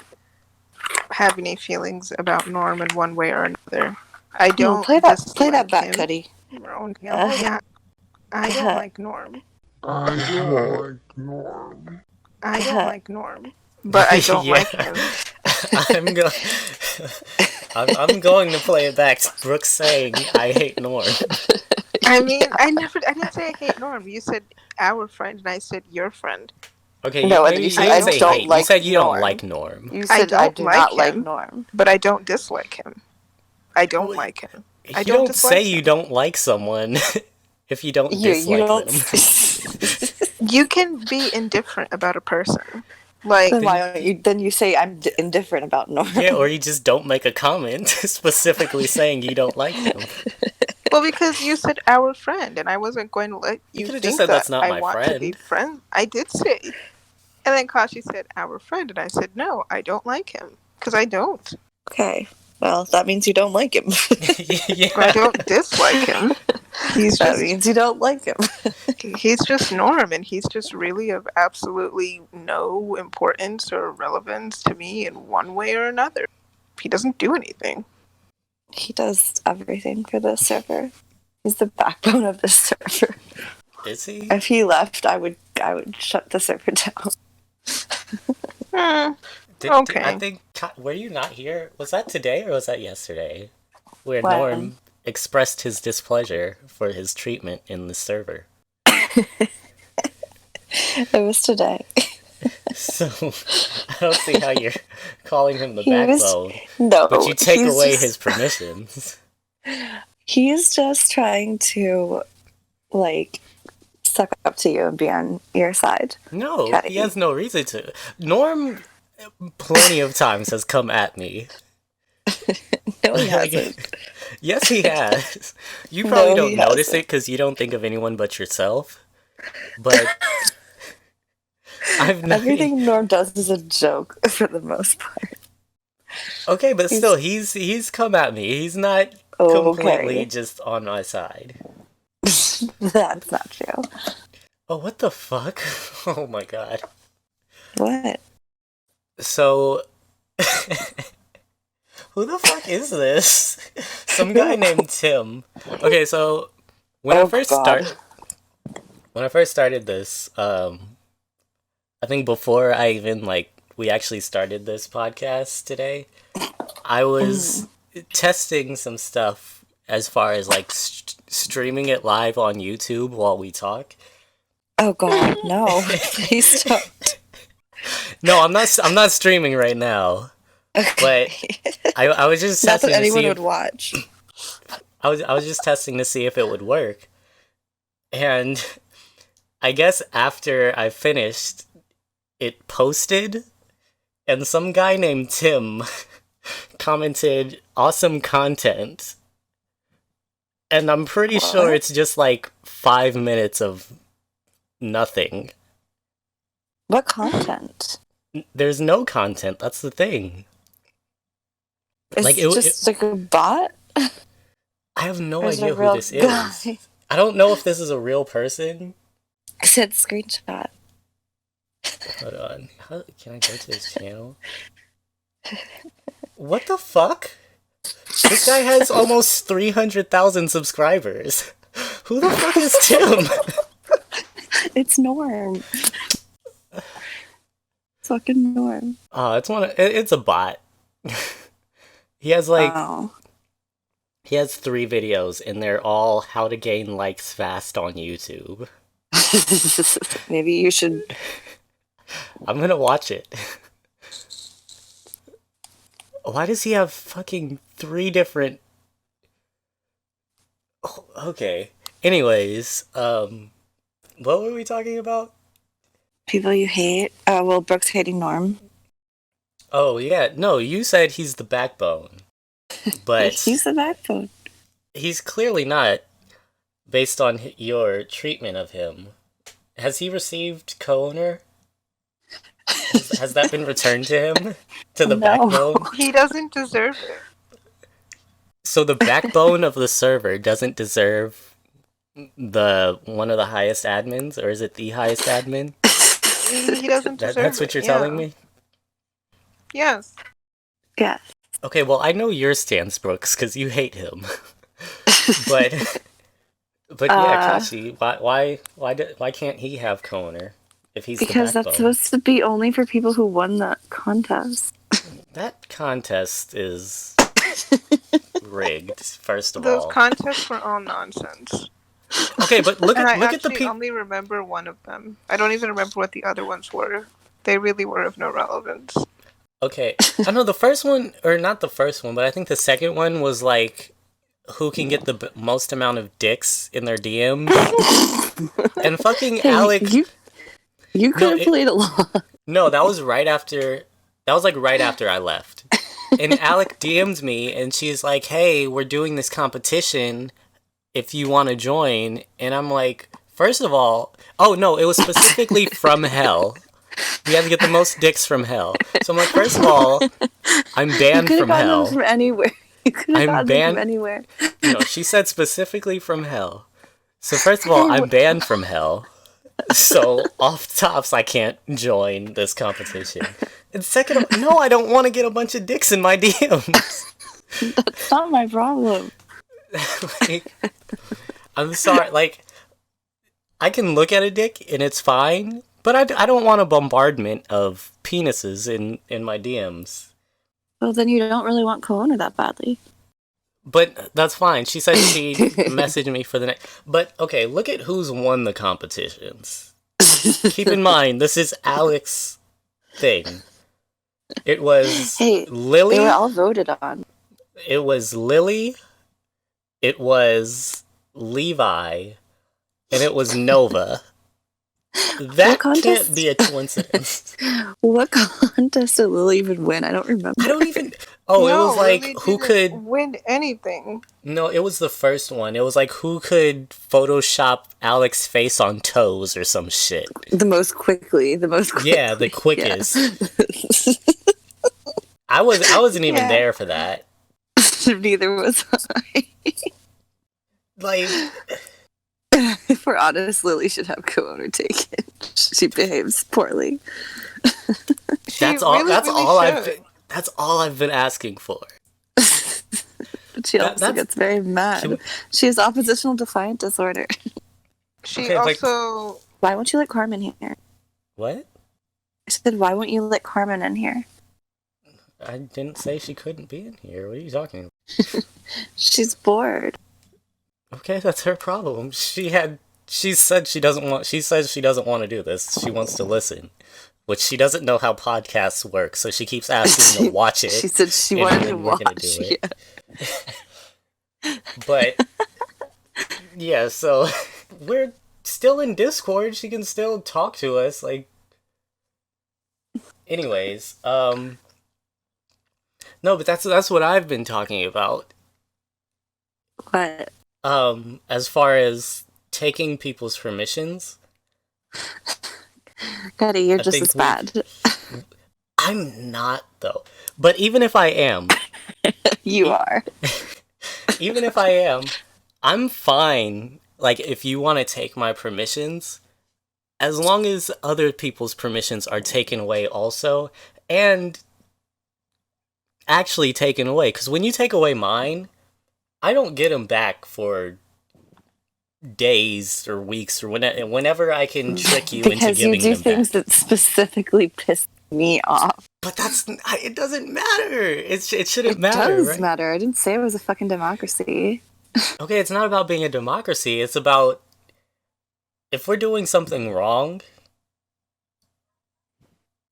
have any feelings about Norm in one way or another. I No, don't play that dislike back, him. Cuddy. Oh, yeah. I don't like Norm. I don't like Norm. But I don't Yeah. like him. I'm going to play it back to Brooke saying I hate Norm. I mean, I didn't say I hate Norm. You said our friend, and I said your friend. Okay, No, maybe and you you said didn't I say don't hate. You like said you Norm. don't like Norm. You I said I don't do like not like him. Norm. But I don't dislike him. I don't Well, like him. You I don't don't say dislike you him. don't like someone if you don't You dislike don't. them. You can be indifferent about a person. Like, Then why don't you? Then you say I'm indifferent about Norm. Yeah, or you just don't make a comment specifically saying you don't like them. well, because you said our friend, and I wasn't going to let You you could've think just said that that's not I my want to be friend. friends. I did say. And then Kashi said our friend, and I said, no, I don't like him. Because I don't. Okay. Well, that means you don't like him. Yeah. I don't dislike him. That means you don't like him. He's just Norm, and he's just really of absolutely no importance or relevance to me in one way or another. He doesn't do anything. He does everything for this server. He's the backbone of this server. Is he? If he left, I would shut the server down. Okay. I think, were you not here? Was that today or was that yesterday? Where When? Norm expressed his displeasure for his treatment in the server. It was today. So, I don't see how you're calling him the backbone. No, but you take away just, his permissions. He's just trying to, like, suck up to you and be on your side. No, Cuddy. he has no reason to. Norm, plenty of times, has come at me. No, he hasn't. Yes, he has. You probably No, don't he notice hasn't. it because you don't think of anyone but yourself. But I've not. Everything Norm does is a joke for the most part. Okay, but still, he's come at me. He's not completely just on my side. That's not true. Oh, what the fuck? Oh my god. What? So, who the fuck is this? Some guy named Tim. Okay, so when I first started this, I think before I even we actually started this podcast today, I was testing some stuff as far as streaming it live on YouTube while we talk. Oh god, no! Please stop. No, I'm not streaming right now. Okay. But I was just Not testing that to see anyone if, would watch. I was just testing to see if it would work. And I guess after I finished, it posted, and some guy named Tim commented, "Awesome content." And I'm pretty sure it's just 5 minutes of nothing. What content? There's no content, that's the thing. It's just like a bot? I have no Or is it idea a who real this guy? is. I don't know if this is a real person. I said screenshot. Hold on. How can I go to his channel? What the fuck? This guy has almost 300,000 subscribers. Who the fuck is Tim? It's Norm. Fucking Norm. Oh, it's a bot. He has he has 3 videos and they're all how to gain likes fast on YouTube. Maybe you should. I'm gonna watch it. Why does he have fucking 3 different... Oh, okay. Anyways, what were we talking about? People you hate. Well, Brooke's hating Norm. Oh, yeah. No, you said he's the backbone. But He's the backbone. he's clearly not, based on your treatment of him. Has he received co-owner? Has that been returned to him? To the backbone? He doesn't deserve it. So the backbone of the server doesn't deserve one of the highest admins? Or is it the highest admin? He doesn't deserve That's what you're telling me? Yes. Yeah. Okay, well, I know your stance, Brooks, because you hate him. but yeah, Kashi, why can't he have co-owner if he's because the backbone? that's supposed to be only for people who won the contest. That contest is rigged, first of Those all. contests were all nonsense. Okay, but look And at the I people. only remember one of them. I don't even remember what the other ones were. They really were of no relevance. Okay, I know the first one, or not the first one, but I think the second one was who can get the most amount of dicks in their DMs. And fucking Alec. You could have played along. No, that was right after. That was right after I left. And Alec DM'd me, and she's like, "Hey, we're doing this competition. If you want to join," and I'm like, first of all, oh no, it was specifically from hell. We had to get the most dicks from hell. So I'm like, first of all, I'm You banned could have from gotten them hell. from anywhere. You could have I'm gotten them from banned. anywhere. No, she said specifically from hell. So first of all, Hey, I'm banned from hell. So off tops, I can't join this competition. And second, no, I don't want to get a bunch of dicks in my DMs. That's not my problem. Like, I'm sorry. Like, I can look at a dick and it's fine, but I don't want a bombardment of penises in my DMs. Well, then you don't really want Kelowna that badly. But that's fine. She said she messaged me for the next. But okay, look at who's won the competitions. Keep in mind, this is Alex's thing. It was Hey, Lily. they were all voted on. It was Lily. It was Levi. And it was Nova. That can't be a coincidence. What contest did Lily even win? I don't remember. I don't even. Oh, No, it was like Lily who didn't could. win anything. No, it was the first one. It was like who could Photoshop Alex's face on toes or some shit. The most quickly. Yeah, the quickest. Yeah. I wasn't even Yeah. there for that. Neither was I. Like, If we're honest, Lily should have Kelowna taken. She behaves poorly. that's all. That's all I've been asking for. She also gets very mad. She has oppositional defiant disorder. She Okay, like- also. Why won't you let Carmen here? What? I said, why won't you let Carmen in here? I didn't say she couldn't be in here. What are you talking about? She's bored. Okay, that's her problem. She says she doesn't want to do this. She wants to listen. Which she doesn't know how podcasts work, so she keeps asking me to watch it. She said she and wanted then to we're gonna watch do it. Yeah. But yeah, so we're still in Discord. She can still talk to us. Like, anyways, no, but that's what I've been talking about. What? As far as taking people's permissions. Cuddy, you're just as bad. I'm not, though. But even if I am... You are. Even if I am, I'm fine, like, if you want to take my permissions, as long as other people's permissions are taken away also, and actually taken away. Because when you take away mine, I don't get them back for days or weeks or whenever I can trick you into giving them back. Because you do things that specifically piss me off. But it doesn't matter. It shouldn't matter, It does right? matter. I didn't say it was a fucking democracy. Okay, it's not about being a democracy. It's about if we're doing something wrong,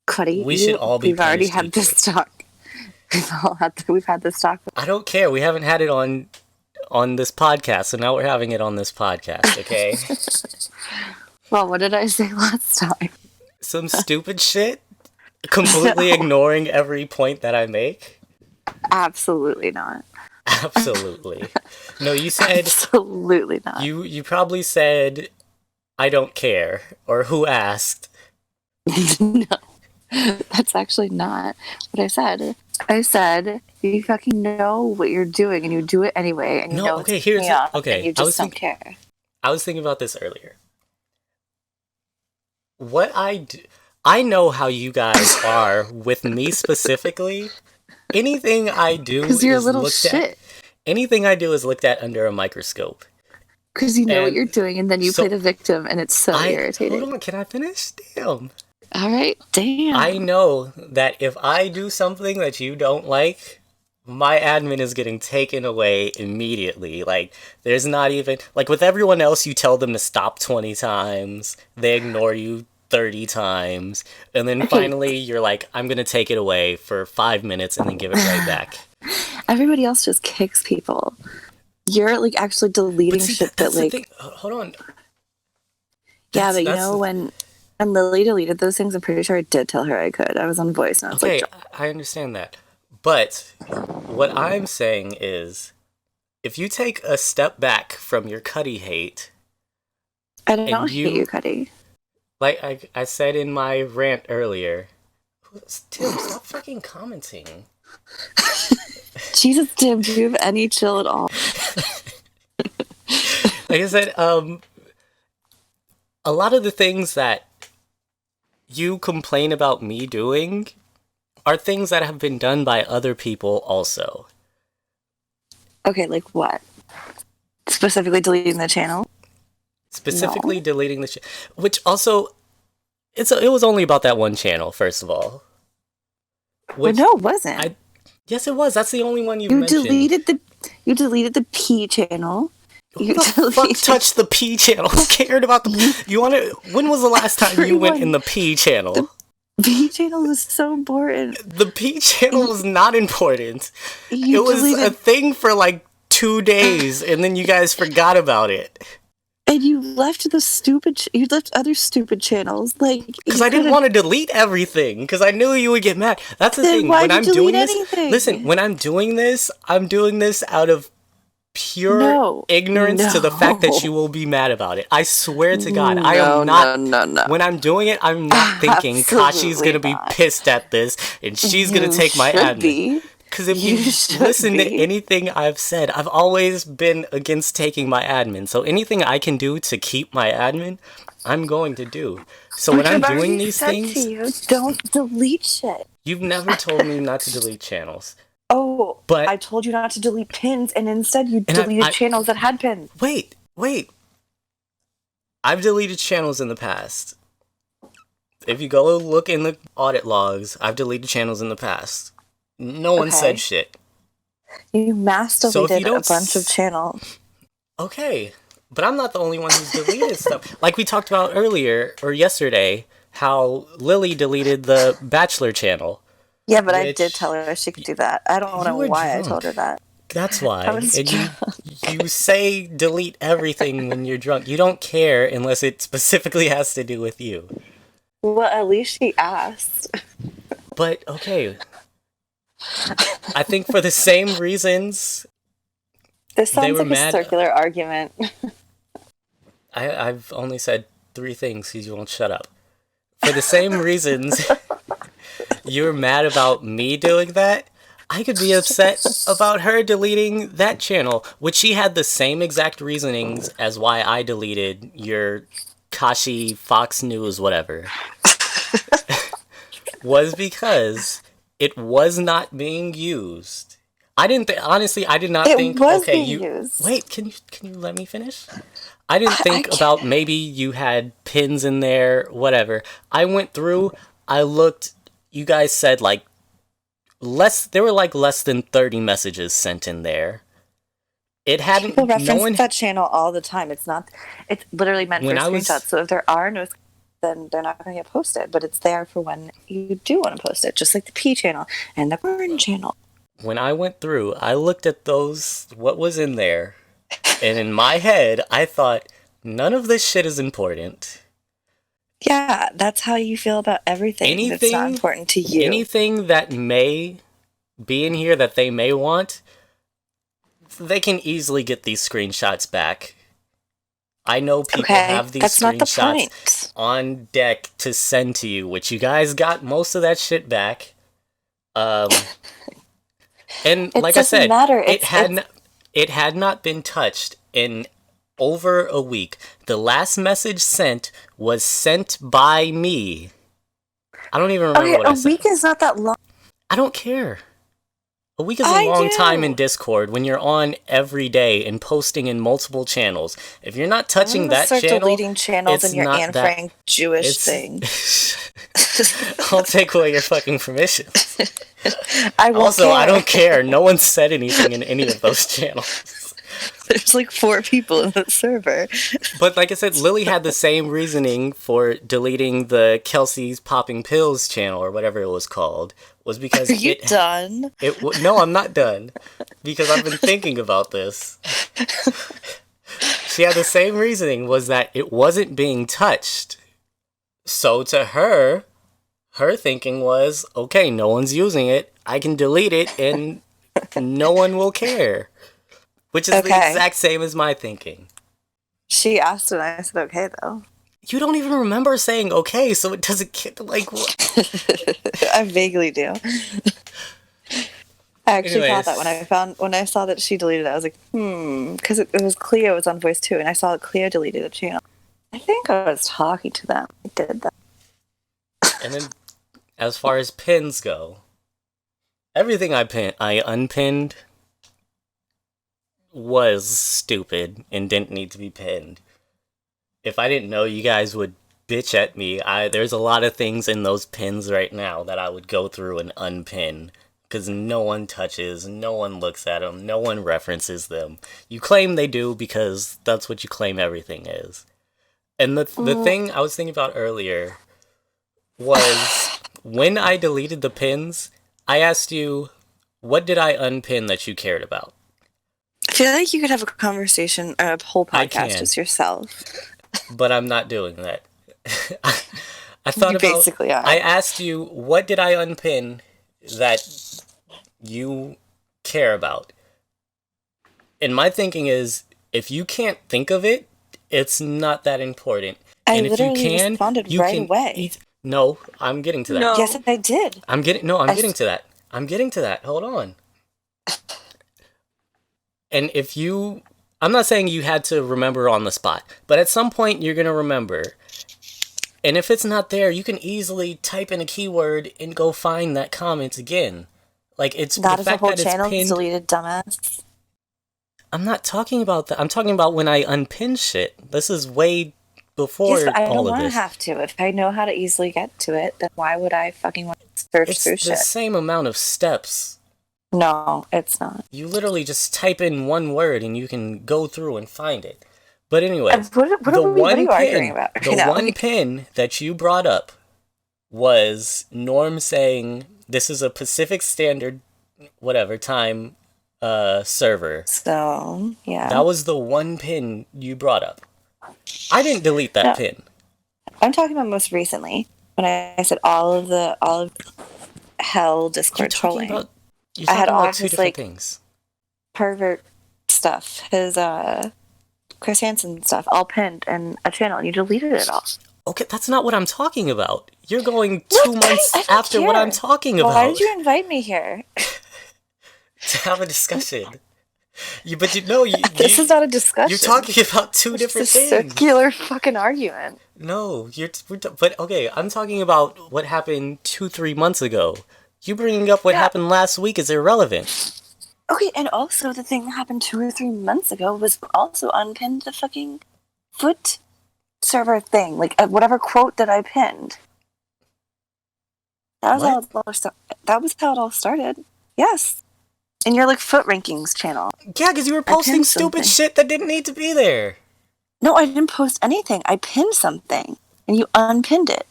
Cuddy, we should all be We've already punished had this talk. We've had this talk. I don't care. We haven't had it on this podcast, so now we're having it on this podcast, okay? Well, what did I say last time? Some stupid shit? Completely ignoring every point that I make? Absolutely not. Absolutely. No, you said... Absolutely not. You probably said, I don't care, or who asked. No, that's actually not what I said. I said, you fucking know what you're doing, and you do it anyway, and you know okay, it's me off, okay. and you just don't care. I was thinking about this earlier. What I do... I know how you guys are with me specifically. Anything I do Because you're a is little looked shit. at... Anything I do is looked at under a microscope. Because you know what And you're doing, and then you so play the victim, and it's so irritating. Hold on, can I finish? Damn. All right, damn. I know that if I do something that you don't like, my admin is getting taken away immediately. Like, there's not even... Like, with everyone else, you tell them to stop 20 times. They ignore you 30 times. And then finally, you're like, I'm going to take it away for 5 minutes and then give it right back. Everybody else just kicks people. You're, like, actually deleting shit that, like... Hold on. Yeah, but you know, when Lily deleted those things, I'm pretty sure I did tell her I could. I was on voice, and I was okay, like... I understand that. But what I'm saying is, if you take a step back from your Cuddy hate... I don't hate you, Cuddy. Like I said in my rant earlier. Tim, stop fucking commenting. Jesus, Tim, do you have any chill at all? Like I said, a lot of the things that you complain about me doing are things that have been done by other people also. Okay, like what? Specifically deleting the channel? Specifically deleting the which also it was only about that one channel, first of all. Which, no, it wasn't. Yes, it was. That's the only one you mentioned. You deleted the P channel. Who the fuck touched the P channel? Who cared about the... You want to... When was the last time you went in the P channel? The P channel was so important. The P channel was not important. It was a thing for like 2 days, and then you guys forgot about it. And you left you left other stupid channels, like... Because I didn't want to delete everything, because I knew you would get mad. That's the thing. When I'm doing this... Listen, when I'm doing this out of pure ignorance to the fact that you will be mad about it. I swear to God, I am not... No. When I'm doing it, I'm not thinking Kashi's going to be pissed at this, and she's going to take my admin. Because if you listen to anything I've said, I've always been against taking my admin. So anything I can do to keep my admin, I'm going to do. So when I'm doing these things... Don't delete shit. You've never told me not to delete channels. Oh, but I told you not to delete pins, and instead you deleted channels that had pins. Wait. I've deleted channels in the past. If you go look in the audit logs, I've deleted channels in the past. No one said shit. You mass deleted a bunch of channels. Okay, but I'm not the only one who's deleted stuff. Like we talked about earlier, or yesterday, how Lily deleted the Bachelor channel. Yeah, but I did tell her she could do that. I don't know why I told her that. That's why. And you say delete everything when you're drunk. You don't care unless it specifically has to do with you. Well, at least she asked. But, okay. I think for the same reasons... This sounds like a circular argument. I've only said 3 things because you won't shut up. For the same reasons you're mad about me doing that, I could be upset about her deleting that channel, which she had the same exact reasonings as why I deleted your Kashi Fox News whatever. Was because it was not being used. I didn't honestly, I did not think used. Wait, can you let me finish? I didn't think about maybe you had pins in there, whatever. I went through, I looked, you guys said there were less than 30 messages sent in there. It hadn't... People reference that channel all the time. It's literally meant for screenshots. So if there are no, then they're not going to get posted. But it's there for when you do want to post it, just like the P channel and the Burn channel. When I went through, I looked at what was in there. And in my head, I thought, none of this shit is important. Yeah, that's how you feel about everything that's not important to you. Anything that may be in here that they may want, they can easily get these screenshots back. I know people have these screenshots on deck to send to you, which you guys got most of that shit back. And like I said, it had not been touched in over a week. The last message sent was sent by me. I don't even remember what I said. A week is not that long. I don't care. A week is a long time in Discord when you're on every day and posting in multiple channels. If you're not touching that channel, deleting channels in your Anne Frank Jewish thing. I'll take away your fucking permission. I don't care. No one said anything in any of those channels. There's 4 people in the server. But like I said, Lily had the same reasoning for deleting the Kelsey's Popping Pills channel or whatever it was called. Was because Are you done? No, I'm not done. Because I've been thinking about this. She had the same reasoning, was that it wasn't being touched. So to her thinking was, okay, no one's using it. I can delete it and no one will care. Which is the exact same as my thinking. She asked and I said okay, though. You don't even remember saying okay, so it doesn't get like what? I vaguely do. I actually thought that Anyways, when I saw that she deleted it, I was like, because it was Cleo was on voice too, and I saw that Cleo deleted the channel. I think I was talking to them. I did that. and then as far as pins go, everything I unpinned was stupid and didn't need to be pinned. If I didn't know you guys would bitch at me, there's a lot of things in those pins right now that I would go through and unpin because no one touches, no one looks at them, no one references them. You claim they do because that's what you claim everything is. And the thing I was thinking about earlier was when I deleted the pins, I asked you, what did I unpin that you cared about? I feel like you could have a conversation, a whole I podcast can, just yourself. but I'm not doing that. I thought You about. basically are. I asked you, what did I unpin that you care about? And my thinking is, if you can't think of it, it's not that important. I And if you literally can, responded you right can away. eat. No, I'm getting to that. No. Yes, I did. I'm getting. No, I'm I getting s- to that. I'm getting to that. Hold on. And if you, I'm not saying you had to remember on the spot, but at some point you're gonna remember. And if it's not there, you can easily type in a keyword and go find that comment again. Like it's the That is a fact whole that it's channel pinned. deleted, dumbass. I'm not talking about that. I'm talking about when I unpin shit. This is way Yes, before but I all don't of want to this. have to. If I know how to easily get to it, then why would I fucking want to search It's through the shit? same amount of steps. No, it's not. You literally just type in one word and you can go through and find it. But anyways, What are you arguing about the right now? one pin that you brought up was Norm saying this is a Pacific Standard whatever time server. So, yeah. That was the one pin you brought up. I didn't delete that No, pin. I'm talking about most recently when I said all of hell You're Discord talking trolling. about you're I had talking all about of two his different like things. pervert stuff, his Chris Hansen stuff, all pinned in a channel, and you deleted it all. Okay, that's not what I'm talking about. You're going What? 2 months I don't after what I'm care. talking Why about did you invite me here? to have a discussion. But you know, This is not a you're discussion. talking about two It's a different things. circular fucking argument. No, but okay, I'm talking about what happened 2, 3 months ago. You bringing up what Yeah. happened last week is irrelevant. Okay, and also the thing that happened 2 or 3 months ago was also unpinned the fucking foot server thing, like whatever quote that I pinned. That was What? how it all that was how it all started. Yes, in your like foot rankings channel. Yeah, because you were I posting pinned stupid something. shit that didn't need to be there. No, I didn't post anything. I pinned something, and you unpinned it.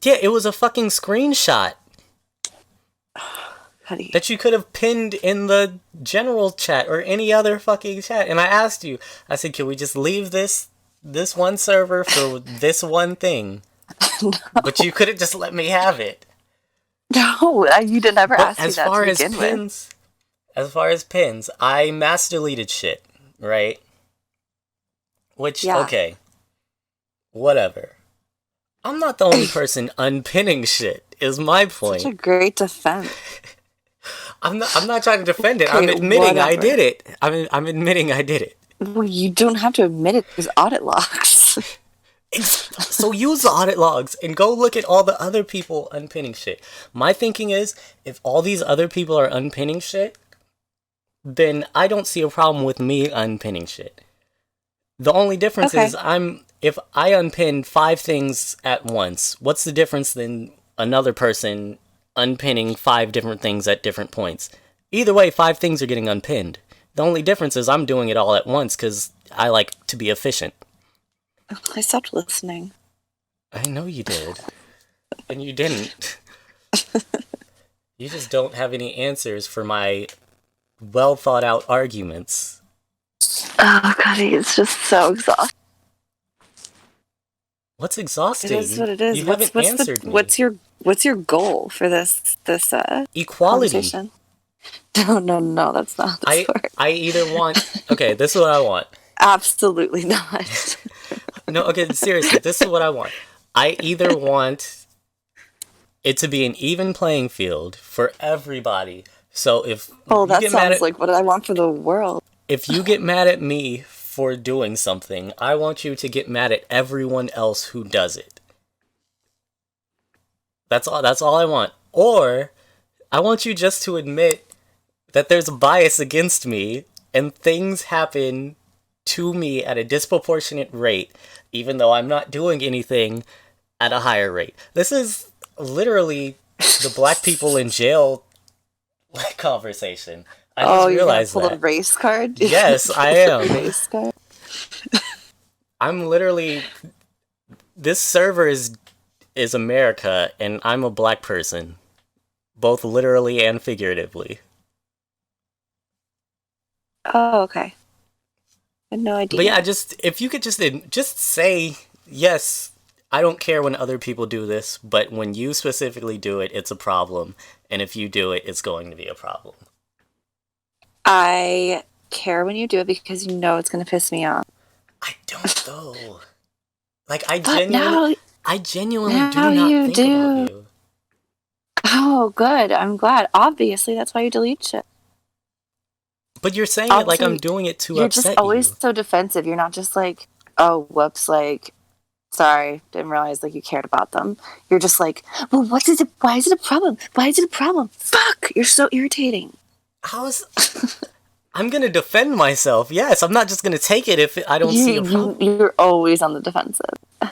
Yeah, it was a fucking screenshot Cuddy. that you could have pinned in the general chat or any other fucking chat. And I asked you, I said, can we just leave this one server for this one thing? No. But you could have just let me have it. No, you did never But ask me that to begin with. as far as pins, I mass deleted shit, right? Which, Yeah. okay, whatever. I'm not the only person unpinning shit, is my point. Such a great defense. I'm not trying to defend it. I'm Okay, admitting I whatever. did it. I'm admitting I did it. Well, you don't have to admit it. There's audit logs. So use the audit logs and go look at all the other people unpinning shit. My thinking is, if all these other people are unpinning shit, then I don't see a problem with me unpinning shit. The only difference Okay. is if I unpin 5 things at once, what's the difference than another person unpinning 5 different things at different points? Either way, 5 things are getting unpinned. The only difference is I'm doing it all at once because I like to be efficient. I stopped listening. I know you did. And you didn't. You just don't have any answers for my well thought out arguments. Oh, God, it's just so exhausting. What's exhausting? It is what it is. You haven't answered me. What's your goal for this Equality. conversation? No, that's not the story. I either want. Okay, this is what I want. Absolutely not. No, okay, seriously, this is what I want. I either want it to be an even playing field for everybody. So Oh, that sounds like what I want for the world. if you get mad at me for doing something, I want you to get mad at everyone else who does it. That's all I want. Or I want you just to admit that there's a bias against me and things happen to me at a disproportionate rate, even though I'm not doing anything at a higher rate. This is literally the black people in jail conversation. I just Oh, you're gonna realized pull the that. race card? Yes, I The am. race card? I'm literally this server is America and I'm a black person, both literally and figuratively. Oh, okay. I had no But yeah, idea. just if you could just say yes, I don't care when other people do this, but when you specifically do it, it's a problem, and if you do it, it's going to be a problem. I care when you do it because you know it's gonna piss me off. I don't though. Like But I genuinely do now not you think about do. you. Oh, good. I'm glad. Obviously, that's why you delete shit. But you're saying it like I'm Obviously, doing it to you're just upset always you. so defensive. You're not just like, oh, whoops, like, sorry, didn't realize like you cared about them. You're just like, well, what is it? Why is it a problem? Why is it a problem? Fuck! You're so irritating. How is I'm gonna defend myself. Yes, I'm not just gonna take it if I don't see a problem. You're always on the defensive.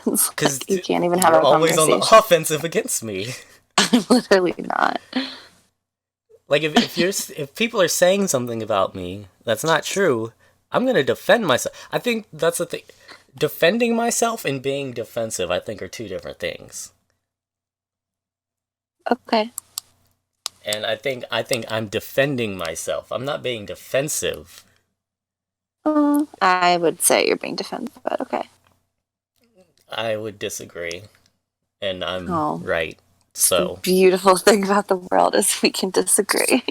It's Because like you can't even have you're a always on the conversation. offensive against me. I'm literally not. Like if people are saying something about me that's not true, I'm gonna defend myself. I think that's the thing. Defending myself and being defensive, I think, are two different things. Okay. And I think I'm defending myself. I'm not being defensive. I would say you're being defensive, but okay. I would disagree, and I'm Oh, right. the So beautiful thing about the world is we can disagree.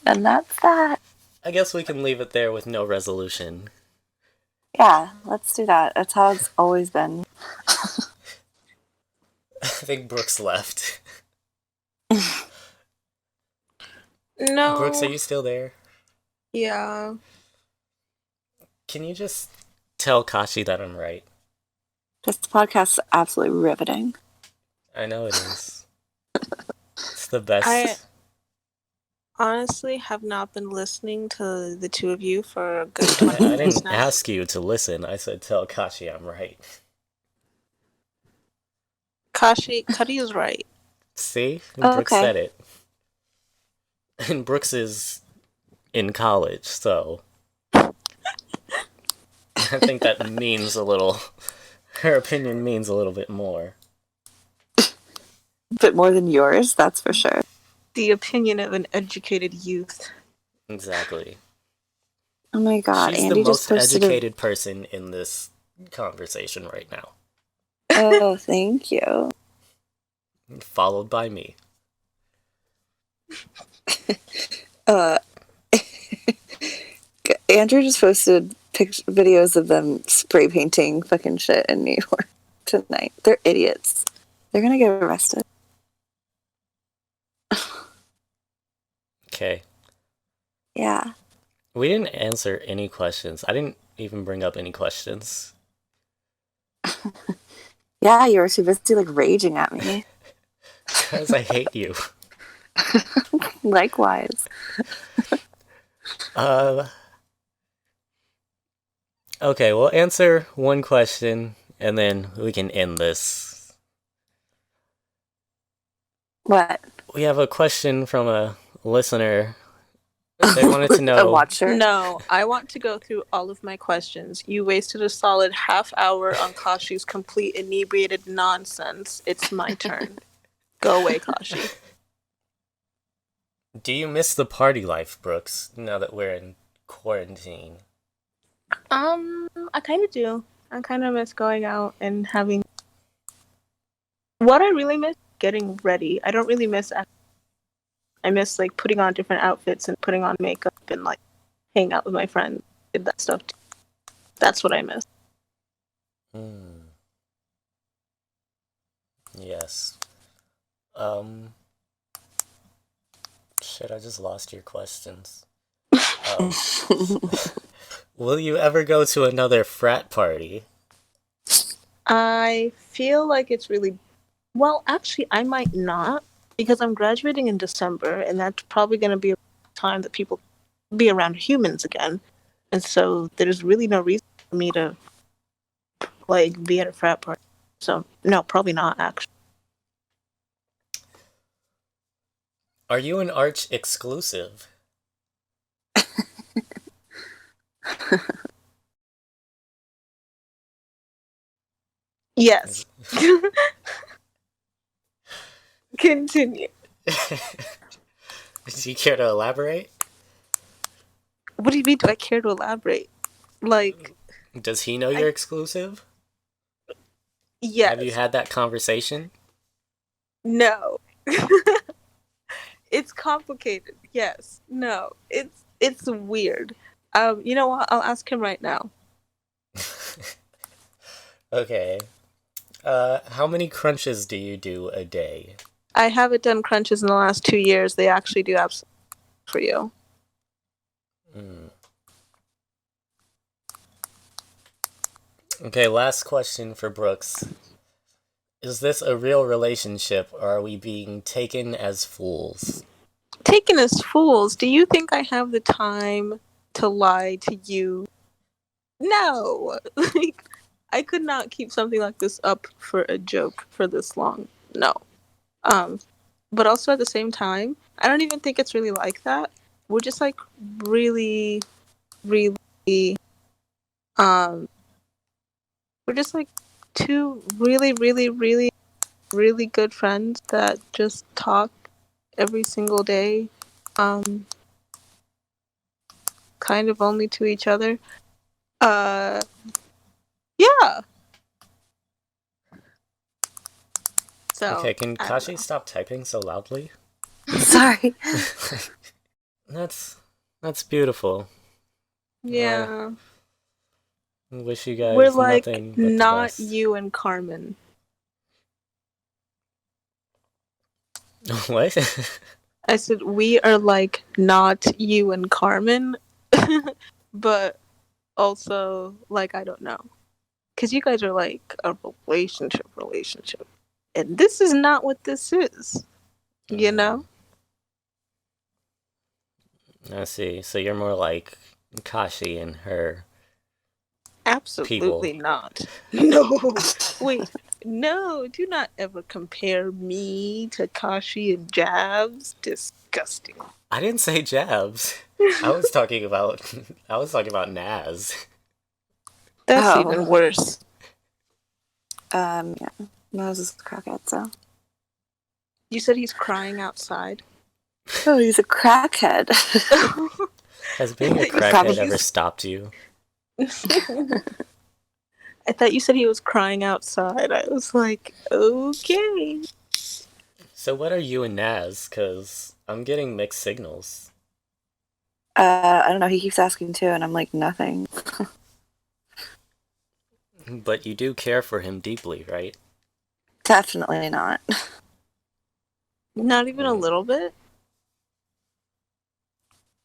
And that's that. I guess we can leave it there with no resolution. Yeah, let's do that. That's how it's always been. I think Brooks left. Brooks, are No. you still there? Yeah. Can you just tell Kashi that I'm right? This podcast is absolutely riveting. I know it is. It's the I best. honestly have not been listening to the two of you for a good I 20 minutes didn't now. ask you to listen. I said tell Kashi I'm right. Cuddy is right. See? Oh, Brooks okay. said it. And Brooks is in college, so I think that means a little. Her opinion means a little bit more. A bit more than yours, that's for sure. The opinion of an educated youth. Exactly. Oh my god, She's Andy the just most posted educated person in this conversation right now, Oh, thank you. followed by me. Uh, Andrew just posted videos of them spray painting fucking shit in New York tonight. They're idiots. They're gonna get arrested. Okay. Yeah. We didn't answer any questions. I didn't even bring up any questions. Yeah, you were too busy like raging at me. Because I hate you. Likewise. Okay, we'll answer one question and then we can end this. What? We have a question from a listener. They wanted to A know. watcher? No, I want to go through all of my questions. You wasted a solid half hour on Kashi's complete inebriated nonsense. It's my turn. Go away, Kashi. Do you miss the party life, Brooks, now that we're in quarantine? I kind of do. I kind of miss going out and having. What I really miss getting ready. I don't really miss. I miss like putting on different outfits and putting on makeup and like hang out with my friends. Did that stuff too. That's what I miss. Hmm. Yes. Um, shit, I just lost your questions. Um, will you ever go to another frat party? I feel like it's really well. Actually, I might not because I'm graduating in December, and that's probably going to be a time that people be around humans again, and so there's really no reason for me to like be at a frat party. So no, probably not. Actually, Are you an arch exclusive? yes. Is- Continue. Do you care to elaborate? What do you mean? Do I care to elaborate? Like, Does he know you're I exclusive? Have you yes, had that conversation? no. It's complicated. Yes, no. It's weird. You know what? I'll ask him right now. Okay. How many crunches do you do a day? I haven't done crunches in the last 2 years. They actually do absolutely for you. Mm. Okay, last question for Brooks. Is this a real relationship, or are we being taken as fools? Taken as fools, do you think I have the time to lie to you? No. Like, I could not keep something like this up for a joke for this long. No. Um, but also at the same time, I don't even think it's really like that. We're just like really, really, um, we're just like two really, really, really, really good friends that just talk every single day, um, kind of only to each other. Uh, yeah. So Okay, can I don't Kashi know. stop typing so loudly? Sorry. that's that's beautiful. I Yeah, wish you we're guys like nothing but the not best. you and Carmen. What? I said we are like not you and Carmen, but also like I don't know, because you guys are like a relationship, and this is not what this is. You know? I see. So you're more like Kashi and her people. Absolutely not. No. Wait. No, do not ever compare me to Kashi and Jabs. Disgusting. I didn't say jabs. I was talking about I was talking about Naz. That's even Oh. worse. Yeah. Nose is crackhead, so. You said he's crying outside. Oh, he's a crackhead. Has being a I crackhead Probably. ever stopped you? thought you said he was crying outside. I was like, okay. So what are you and Naz? Cause I'm getting mixed signals. I don't know. He keeps asking too, and I'm like, nothing. But you do care for him deeply, right? Definitely not. Not even a Mm. little bit.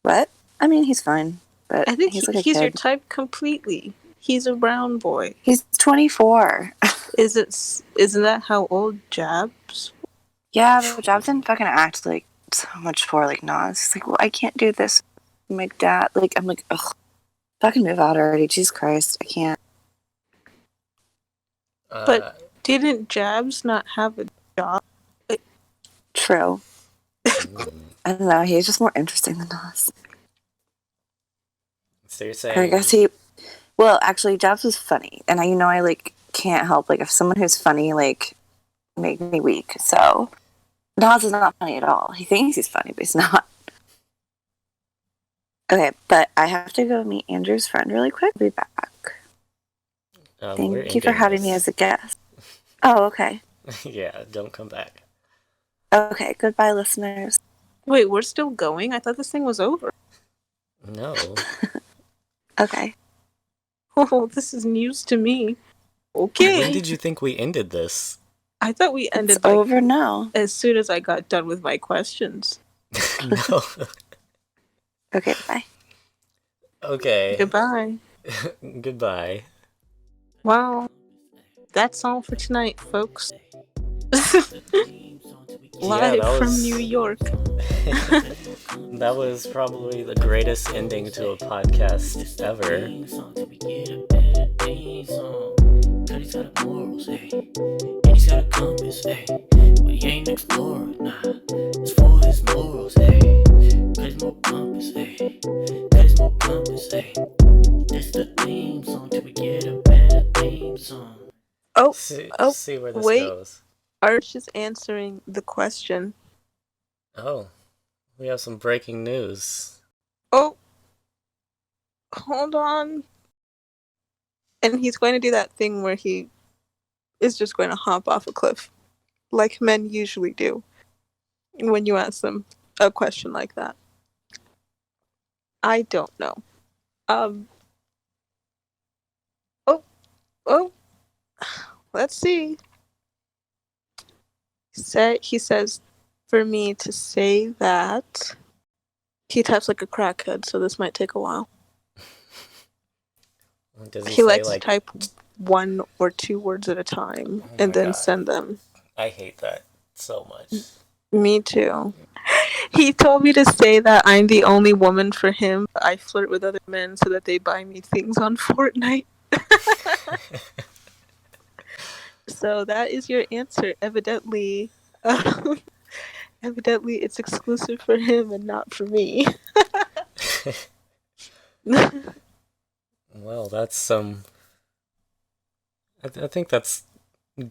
What? I mean, he's fine, but I think he's like a he's your kid. type completely. He's a brown boy. He's 24. Isn't that how old Jabs? Yeah, but Job didn't fucking act like so much for like Nas. He's like, well, I can't do this. My dad, like, I'm like, ugh, fucking move out already. Jesus Christ, I can't. But Uh, didn't Jabs not have a job? True. mm. I don't know. He's just more interesting than Nas. So you're I guess saying he. Well, actually, Jobs was funny, and I like can't help like if someone who's funny like make me weak. So Nas is not funny at all. He thinks he's funny, but he's not. Okay, but I have to go meet Andrew's friend really quick. I'll be back. we're Thank you for ending having me this? as a guest. Oh, okay. Yeah, don't come back. Okay, goodbye, listeners. Wait, we're still going? I thought this thing was over. No. Okay. Oh, this is news to me. When Okay. did you think we ended this? I thought we It's ended like over now. as soon as I got done with my questions. No. Okay, bye. Okay. Goodbye. Goodbye. Wow. That's all for tonight, folks. Yeah, Live that from was New York. that was probably the greatest ending to a podcast ever. Cuddy's got a morals, hey. And he's got a compass, hey. But he ain't explorer, nah. It's for his morals, hey. Cuddy's more compass, hey. Cuddy's more compass, hey. This the theme song till we get a better theme song. Oh, See where this wait. goes. Arch is answering the question. Oh, we have some breaking news. Oh, hold on. And he's going to do that thing where he is just going to hop off a cliff, like men usually do when you ask them a question like that. I don't know. Um. Oh. Let's see. He says for me to say that. He types like a crackhead, so this might take a while. Does he He say likes like to type 1 or 2 words at a time Oh and my then God. send them. I hate that so much. Me too. He told me to say that I'm the only woman for him. I flirt with other men so that they buy me things on Fortnite. So that is your answer. Evidently, evidently it's exclusive for him and not for me. Well, that's some. I think that's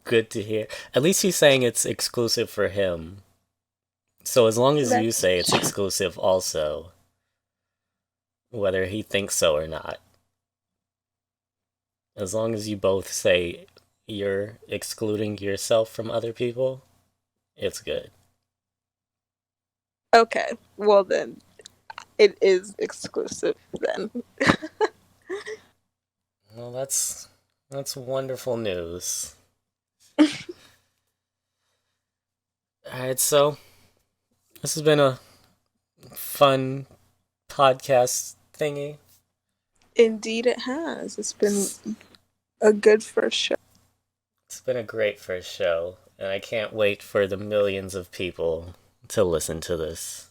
good to hear. At least he's saying it's exclusive for him. So as long as you That's say it's exclusive also, whether he thinks so or not, as long as you both say you're excluding yourself from other people, it's good. okay. Well then, it is exclusive then. Well, that's wonderful news. Alright, so this has been a fun podcast thingy. Indeed, it has. It's been a good first show. It's been a great first show, and I can't wait for the millions of people to listen to this.